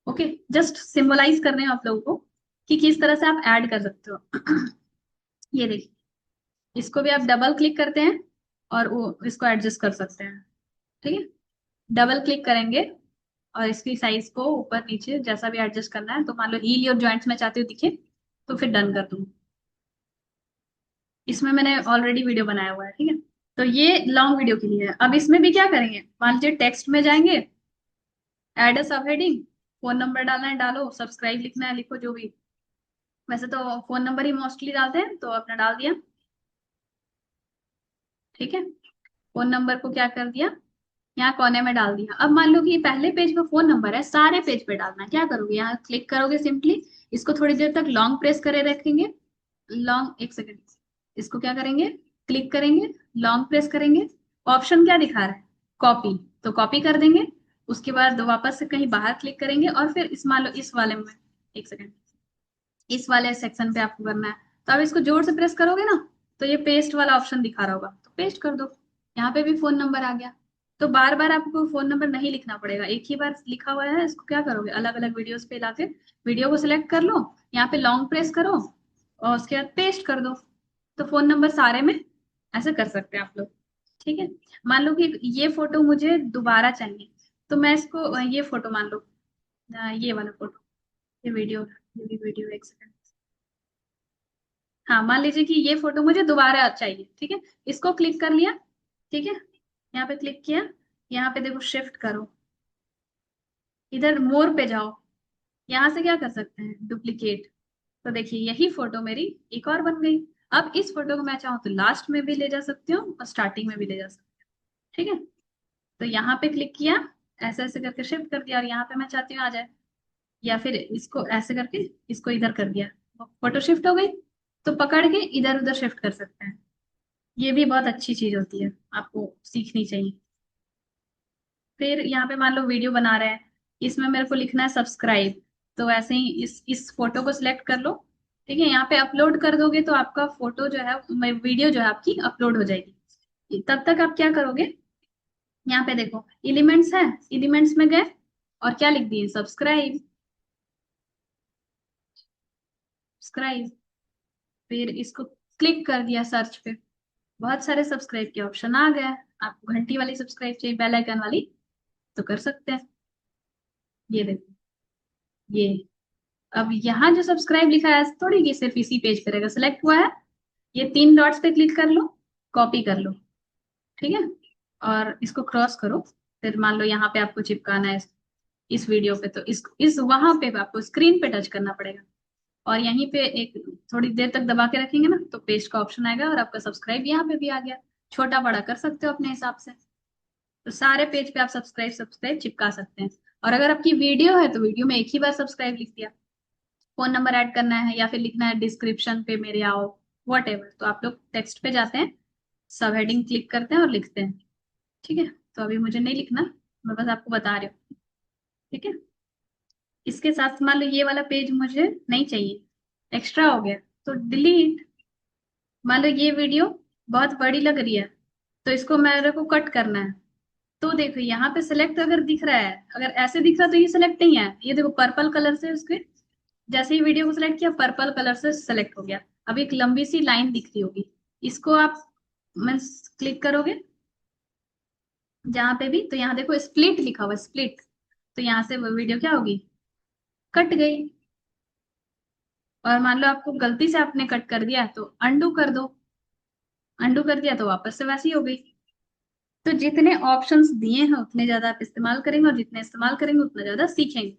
ओके, जस्ट सिंबलाइज कर रहे हैं आप लोगों को कि किस तरह से आप ऐड कर सकते हो। ये देखिए, इसको भी आप डबल क्लिक करते हैं और वो इसको एडजस्ट कर सकते हैं। ठीक है, डबल क्लिक करेंगे और इसकी साइज को ऊपर नीचे जैसा भी एडजस्ट करना है। तो मान लो हील और जॉइंट्स में चाहते हो दिखे, तो फिर डन कर दूंगी। इसमें मैंने ऑलरेडी वीडियो बनाया हुआ है, ठीक है। तो ये लॉन्ग वीडियो के लिए है। अब इसमें भी क्या करेंगे, मान लीजिए टेक्स्ट में जाएंगे, एड अ सब हेडिंग, फोन नंबर डालना है डालो, सब्सक्राइब लिखना है लिखो, जो भी। वैसे तो फोन नंबर ही मोस्टली डालते हैं, तो अपना डाल दिया। ठीक है, फोन नंबर को क्या कर दिया, यहाँ कोने में डाल दिया। अब मान लो कि पहले पेज पे फोन नंबर है, सारे पेज पे डालना है, क्या करोगे, यहाँ क्लिक करोगे सिंपली, इसको थोड़ी देर तक लॉन्ग प्रेस करे रखेंगे। लॉन्ग, एक सेकेंड, इसको क्या करेंगे, क्लिक करेंगे, लॉन्ग प्रेस करेंगे, ऑप्शन क्या दिखा रहा है, कॉपी, तो कॉपी कर देंगे। उसके बाद वापस से कहीं बाहर क्लिक करेंगे, और फिर इस मान लो इस वाले में, एक सेकेंड, इस वाले सेक्शन पे आपको करना है। तो आप इसको जोर से प्रेस करोगे ना, तो ये पेस्ट वाला ऑप्शन दिखा रहा होगा, तो पेस्ट कर दो। यहाँ पे भी फोन नंबर आ गया। तो बार बार आपको फोन नंबर नहीं लिखना पड़ेगा, एक ही बार लिखा हुआ है। इसको क्या करोगे, अलग अलग वीडियोस पे लाके वीडियो को सिलेक्ट कर लो, यहाँ पे लॉन्ग प्रेस करो, और उसके बाद पेस्ट कर दो। तो फोन नंबर सारे में ऐसे कर सकते हैं आप लोग। ठीक है, मान लो कि ये फोटो मुझे दोबारा चाहिए, तो मैं इसको ये फोटो मान लो, ये वाला फोटो, ये वीडियो, ये भी वीडियो, एक सेकंड। हाँ, मान लीजिए कि ये फोटो मुझे दोबारा चाहिए, ठीक है। इसको क्लिक कर लिया, ठीक है, यहाँ पे क्लिक किया, यहाँ पे देखो शिफ्ट करो, इधर मोर पे जाओ, यहाँ से क्या कर सकते हैं, डुप्लीकेट। तो देखिए यही फोटो मेरी एक और बन गई। अब इस फोटो को मैं चाहूँ तो लास्ट में भी ले जा सकती हूँ और स्टार्टिंग में भी ले जा सकती हूँ। ठीक है, तो यहाँ पे क्लिक किया, ऐसे ऐसे करके शिफ्ट कर दिया, और यहाँ पे मैं चाहती हूँ आ जाए, या फिर इसको ऐसे करके इसको इधर कर दिया, फोटो शिफ्ट हो गई। तो पकड़ के इधर उधर शिफ्ट कर सकते हैं। ये भी बहुत अच्छी चीज होती है, आपको सीखनी चाहिए। फिर यहाँ पे मान लो वीडियो बना रहे हैं, इसमें मेरे को लिखना है सब्सक्राइब, तो ऐसे ही इस फोटो को सिलेक्ट कर लो। ठीक है, यहाँ पे अपलोड कर दोगे तो आपका फोटो जो है, वीडियो जो है आपकी अपलोड हो जाएगी। तब तक आप क्या करोगे, यहाँ पे देखो एलिमेंट्स है, एलिमेंट्स में गए और क्या लिख दिए, सब्सक्राइब, सब्सक्राइब। फिर इसको क्लिक कर दिया सर्च पे, बहुत सारे सब्सक्राइब के ऑप्शन आ गए। आपको घंटी वाली सब्सक्राइब चाहिए, बेल आइकन वाली, तो कर सकते हैं। ये देखो, ये अब यहाँ जो सब्सक्राइब लिखा है, थोड़ी कि सिर्फ इसी पेज पे रहेगा, सिलेक्ट हुआ है, ये 3 डॉट्स पे क्लिक कर लो, कॉपी कर लो। ठीक है, और इसको क्रॉस करो। फिर मान लो यहाँ पे आपको चिपकाना है इस वीडियो पे, तो इस वहां पे आपको स्क्रीन पे टच करना पड़ेगा। और यहीं पे एक थोड़ी देर तक दबा के रखेंगे ना तो पेस्ट का ऑप्शन आएगा और आपका सब्सक्राइब यहाँ पे भी आ गया। छोटा बड़ा कर सकते हो अपने हिसाब से। तो सारे पेज पे आप सब्सक्राइब सब्सक्राइब चिपका सकते हैं। और अगर आपकी वीडियो है तो वीडियो में एक ही बार सब्सक्राइब लिख दिया। फोन नंबर ऐड करना है या फिर लिखना है डिस्क्रिप्शन पे मेरे आओ, वट एवर, तो आप लोग टेक्स्ट पे जाते हैं, सब हेडिंग क्लिक करते हैं और लिखते हैं। ठीक है। तो अभी मुझे नहीं लिखना, मैं बस आपको बता रही हूँ। ठीक है। इसके साथ मान लो ये वाला पेज मुझे नहीं चाहिए, एक्स्ट्रा हो गया, तो डिलीट। मान लो ये वीडियो बहुत बड़ी लग रही है तो इसको मेरे को कट करना है। तो देखो यहाँ पे सिलेक्ट अगर दिख रहा है, अगर ऐसे दिख रहा तो ये सिलेक्ट नहीं है, ये देखो पर्पल कलर से उसके जैसे ही वीडियो को सिलेक्ट किया पर्पल कलर से सिलेक्ट हो गया। अब एक लंबी सी लाइन दिख रही होगी, इसको आप मीन्स क्लिक करोगे जहां पे भी, तो यहाँ देखो स्प्लिट लिखा हुआ, स्प्लिट। तो यहाँ से वो वीडियो क्या होगी, कट गई। और मान लो आपको गलती से आपने कट कर दिया तो अंडू कर दो, अंडू कर दिया तो वापस से वैसी हो गई। तो जितने ऑप्शंस दिए हैं उतने ज्यादा आप इस्तेमाल करेंगे और जितने इस्तेमाल करेंगे उतना ज्यादा सीखेंगे।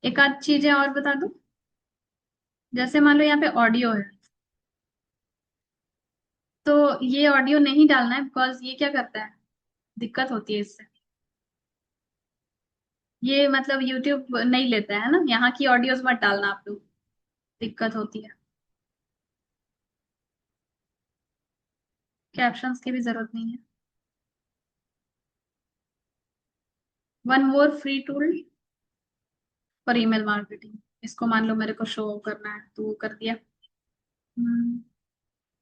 एक आध चीजें और बता दूं, जैसे मान लो यहाँ पे ऑडियो है, तो ये ऑडियो नहीं डालना है बिकॉज ये क्या करता है, दिक्कत होती है इससे। ये मतलब यूट्यूब नहीं लेता है ना, यहाँ की ऑडियोज मत डालना आप लोग, दिक्कत होती है। कैप्शंस की भी जरूरत नहीं है। One more free tool for email marketing, इसको मान लो मेरे को शो करना है तो वो कर दिया। हम्म।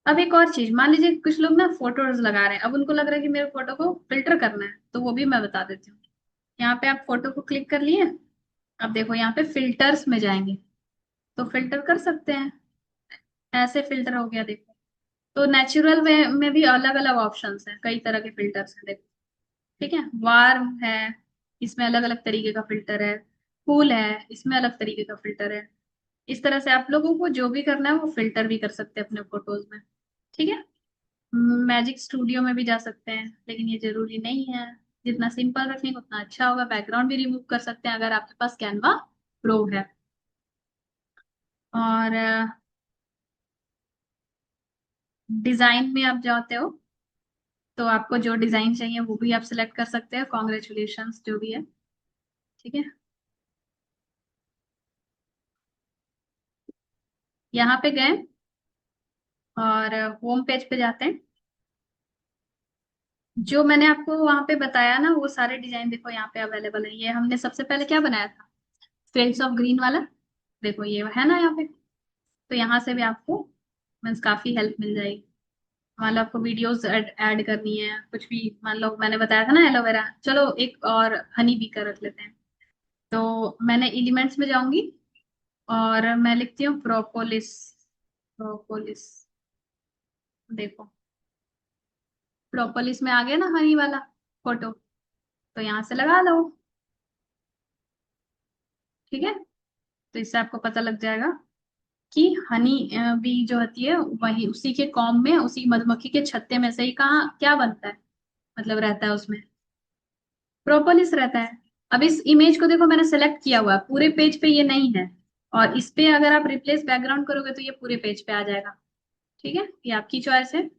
अब एक और चीज, मान लीजिए कुछ लोग ना फोटोज लगा रहे हैं, अब उनको लग रहा है कि मेरे फोटो को फिल्टर करना है, तो वो भी मैं बता देती हूँ। यहाँ पे आप फोटो को क्लिक कर लिए, अब देखो यहाँ पे फिल्टर्स में जाएंगे तो फिल्टर कर सकते हैं। ऐसे फिल्टर हो गया देखो। तो नेचुरल वे में भी अलग अलग ऑप्शंस हैं, कई तरह के फिल्टर्स हैं देखो। ठीक है, वार्म है, इसमें अलग अलग तरीके का फिल्टर है। कूल है, इसमें अलग तरीके का फिल्टर है। इस तरह से आप लोगों को जो भी करना है वो फिल्टर भी कर सकते हैं अपने फोटोज में। ठीक है। मैजिक स्टूडियो में भी जा सकते हैं लेकिन ये जरूरी नहीं है, जितना सिंपल रखेंगे उतना अच्छा होगा। बैकग्राउंड भी रिमूव कर सकते हैं अगर आपके पास कैनवा प्रो है। और डिजाइन में आप जाते हो तो आपको जो डिजाइन चाहिए वो भी आप सिलेक्ट कर सकते हैं, कॉन्ग्रेचुलेशंस जो भी है। ठीक है। यहाँ पे गए और होम पेज पे जाते हैं। जो मैंने आपको वहां पे बताया ना वो सारे डिजाइन देखो यहाँ पे अवेलेबल है। ये हमने सबसे पहले क्या बनाया था, फेड्स ऑफ ग्रीन वाला, देखो ये है ना यहाँ पे। तो यहाँ से भी आपको मीन्स काफी हेल्प मिल जाएगी। मान लो आपको वीडियोस ऐड करनी है कुछ भी, मान लो मैंने बताया था ना एलोवेरा, चलो एक और हनी बी का रख लेते हैं। तो मैंने एलिमेंट्स में जाऊंगी और मैं लिखती हूँ प्रोपोलिस। प्रोपोलिस, देखो प्रोपोलिस में आ गया ना हनी वाला फोटो, तो यहाँ से लगा लो। ठीक है। तो इससे आपको पता लग जाएगा कि हनी बी जो होती है वही उसी के कॉम में, उसी मधुमक्खी के छत्ते में से ही कहाँ क्या बनता है, मतलब रहता है उसमें, प्रोपोलिस रहता है। अब इस इमेज को देखो मैंने सेलेक्ट किया हुआ है, पूरे पेज पे ये नहीं है, और इस पे अगर आप रिप्लेस बैकग्राउंड करोगे तो ये पूरे पेज पे आ जाएगा। ठीक है, ये आपकी चॉइस है।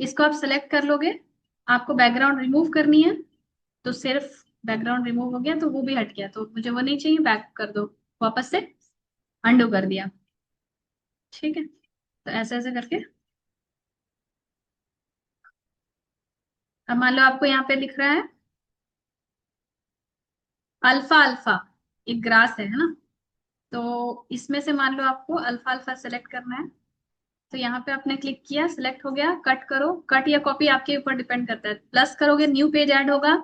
इसको आप सेलेक्ट कर लोगे, आपको बैकग्राउंड रिमूव करनी है तो सिर्फ बैकग्राउंड रिमूव हो गया तो वो भी हट गया, तो मुझे वो नहीं चाहिए, बैक कर दो, वापस से अंडू कर दिया। ठीक है। तो ऐसे ऐसे करके, अब मान लो आपको यहाँ पे लिख रहा है अल्फा अल्फा, एक ग्रास है ना, तो इसमें से मान लो आपको अल्फा अल्फा सेलेक्ट करना है। तो यहाँ पे आपने क्लिक किया, सिलेक्ट हो गया, कट करो, कट या कॉपी आपके ऊपर डिपेंड करता है। प्लस करोगे न्यू पेज ऐड होगा,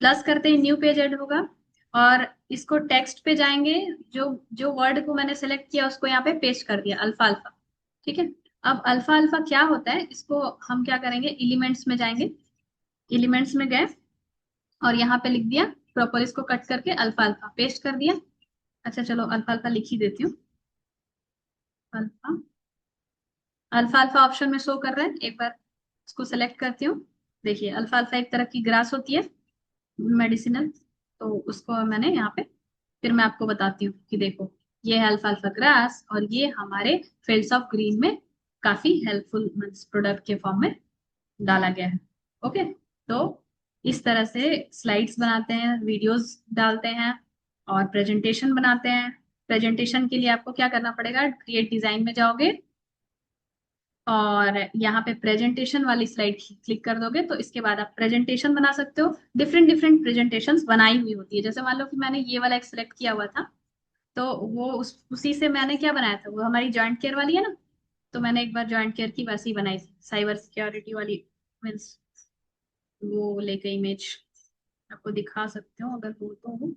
प्लस करते ही न्यू पेज ऐड होगा। और इसको टेक्स्ट पे जाएंगे, जो जो वर्ड को मैंने सेलेक्ट किया उसको यहाँ पे पेस्ट कर दिया अल्फा अल्फा। ठीक है। अब अल्फा अल्फा क्या होता है, इसको हम क्या करेंगे, एलिमेंट्स में जाएंगे, एलिमेंट्स में गए और यहाँ पे लिख दिया प्रोपोलिस को कट करके अल्फा अल्फा पेस्ट कर दिया। अच्छा चलो अल्फा अल्फा लिख ही देती हूँ। अल्फा अल्फा अल्फा ऑप्शन में शो कर रहा है, एक बार इसको सेलेक्ट करती हूँ। देखिए अल्फा अल्फा एक तरह की ग्रास होती है, मेडिसिनल। तो उसको मैंने यहाँ पे, फिर मैं आपको बताती हूँ कि देखो ये है अल्फा अल्फा ग्रास, और ये हमारे फील्ड्स ऑफ ग्रीन में काफी हेल्पफुल प्रोडक्ट के फॉर्म में डाला गया है। ओके, तो इस तरह से स्लाइड्स बनाते हैं, वीडियोस डालते हैं और प्रेजेंटेशन बनाते हैं। प्रेजेंटेशन के लिए आपको क्या करना पड़ेगा, क्रिएट डिजाइन में जाओगे और यहाँ पे प्रेजेंटेशन वाली स्लाइड क्लिक कर दोगे तो इसके बाद आप प्रेजेंटेशन बना सकते हो। डिफरेंट डिफरेंट प्रेजेंटेशंस बनाई हुई होती है, जैसे मान लो कि मैंने ये वाला एक सिलेक्ट किया हुआ था, तो वो उसी से मैंने क्या बनाया था, वो हमारी जॉइंट केयर वाली है ना, तो मैंने एक बार जॉइंट केयर की वैसी बनाई थी, साइबर सिक्योरिटी वाली। मीन्स वो लेके इमेज आपको दिखा सकते हो अगर हो तो हो।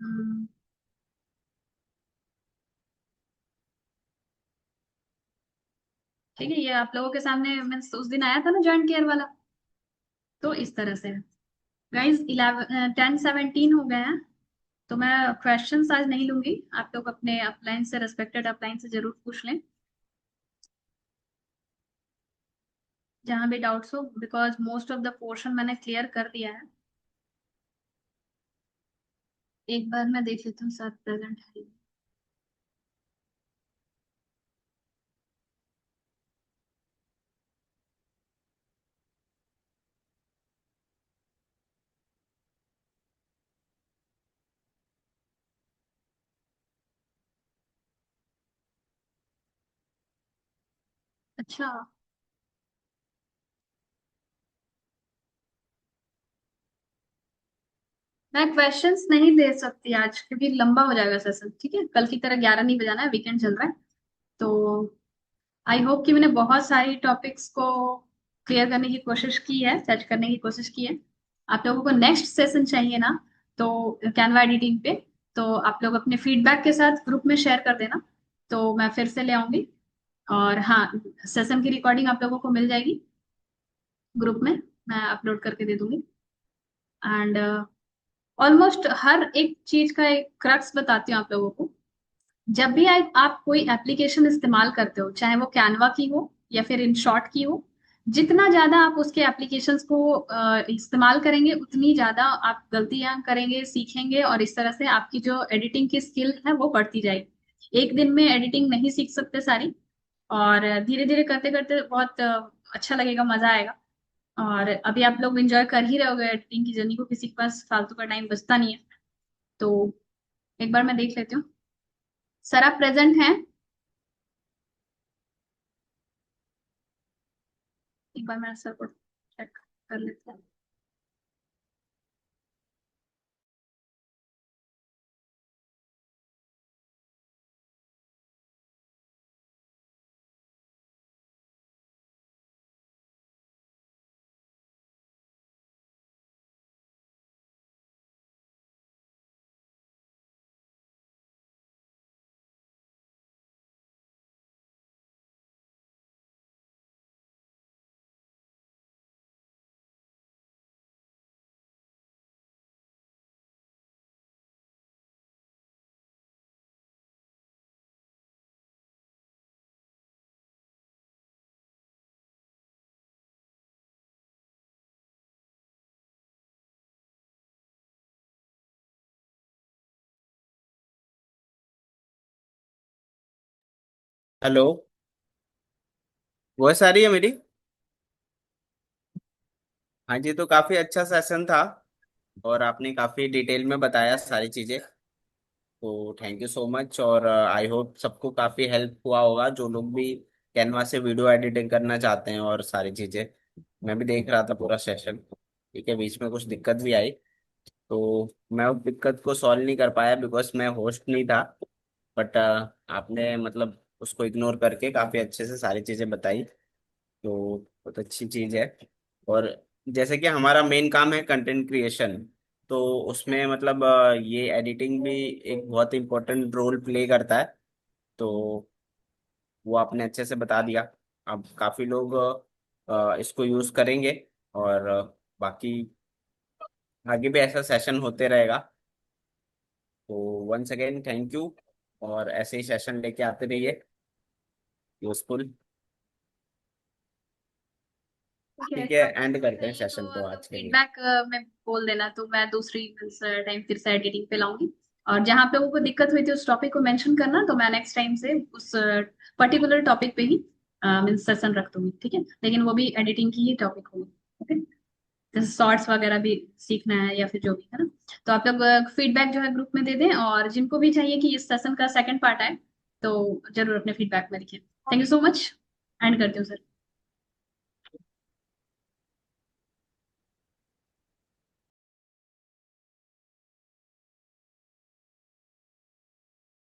हम्म, ठीक है, ये आप लोगों के सामने मीन्स उस दिन आया था ना जॉइंट केयर वाला, तो इस तरह से। गाइज 10:17 हो गए हैं, तो मैं क्वेश्चंस आज नहीं लूंगी, आप लोग अपने अपलाइन से, रेस्पेक्टेड अपलाइन से जरूर पूछ लें जहां भी डाउट्स हो, because most of the portion मैंने क्लियर कर दिया है। एक बार मैं देख लेती हूँ सर प्रेजेंट है। अच्छा, मैं क्वेश्चंस नहीं दे सकती आज क्योंकि लंबा हो जाएगा सेशन, ठीक है, कल की तरह 11 नहीं बजाना है, वीकेंड चल रहा है। तो आई होप कि मैंने बहुत सारी टॉपिक्स को क्लियर करने की कोशिश की है, सेट करने की कोशिश की है। आप लोगों को नेक्स्ट सेशन चाहिए ना, तो कैनवा एडिटिंग पे, तो आप लोग अपने फीडबैक के साथ ग्रुप में शेयर कर देना, तो मैं फिर से ले आऊंगी। और हाँ, सेशन की रिकॉर्डिंग आप लोगों को मिल जाएगी ग्रुप में, मैं अपलोड करके दे दूंगी। एंड ऑलमोस्ट हर एक चीज का एक क्रक्स बताती हूँ आप लोगों को। जब भी आप कोई एप्लीकेशन इस्तेमाल करते हो, चाहे वो कैनवा की हो या फिर इन शॉर्ट की हो, जितना ज्यादा आप उसके एप्लीकेशंस को इस्तेमाल करेंगे उतनी ज्यादा आप गलतियां करेंगे, सीखेंगे, और इस तरह से आपकी जो एडिटिंग की स्किल है वो बढ़ती जाएगी। एक दिन में एडिटिंग नहीं सीख सकते सारी, और धीरे धीरे करते करते बहुत अच्छा लगेगा, मजा आएगा। और अभी आप लोग एंजॉय कर ही रहे होगे एडिटिंग की जर्नी को, किसी के पास फालतू का टाइम बचता नहीं है। तो एक बार मैं देख लेती हूँ, सर आप प्रेजेंट हैं? एक बार मैं सर को चेक कर लेती हूँ। हेलो। वॉइस आ रही है मेरी? हाँ जी, तो काफी अच्छा सेशन था और आपने काफी डिटेल में बताया सारी चीजें। तो थैंक यू सो मच, और आई होप सबको काफी हेल्प हुआ होगा जो लोग भी कैनवा से वीडियो एडिटिंग करना चाहते हैं और सारी चीजें। मैं भी देख रहा था पूरा सेशन। ठीक है, बीच में कुछ दिक्कत भी आई, तो मैं उस दिक्कत को सॉल्व नहीं कर पाया बिकॉज मैं होस्ट नहीं था। बट आपने मतलब उसको इग्नोर करके काफी अच्छे से सारी चीजें बताई, तो बहुत अच्छी चीज है। और जैसे कि हमारा मेन काम है कंटेंट क्रिएशन, तो उसमें मतलब ये एडिटिंग भी एक बहुत इंपॉर्टेंट रोल प्ले करता है। तो वो आपने अच्छे से बता दिया। अब काफी लोग इसको यूज करेंगे, और बाकी आगे भी ऐसा सेशन होते रहेगा। तो वंस अगेन थैंक यू, और ऐसे ही सेशन लेके आते रहिए, यूजफुल। ठीक है, ठीक है, अगर एंड करते हैं चाहिए सेशन को तो आज के लिए। फीडबैक में बोल देना, तो मैं दूसरी टाइम फिर से एडिटिंग पे लाऊंगी। और जहाँ पे वो दिक्कत हुई थी उस टॉपिक को मेंशन करना, तो मैं नेक्स्ट टाइम से उस पर्टिकुलर टॉपिक पे ही मीन्स सेशन रख दूंगी, ठीक है। लेकिन वो भी एडिटिंग की ही टॉपिक होगी, ओके। जैसे शॉर्ट्स वगैरह भी सीखना है या फिर जो भी है ना। तो आप लोग फीडबैक जो है ग्रुप में दे दें, और जिनको भी चाहिए कि इस सेशन का सेकंड पार्ट आए तो जरूर अपने फीडबैक में लिखें। Thank you so much. And करती हूँ सर।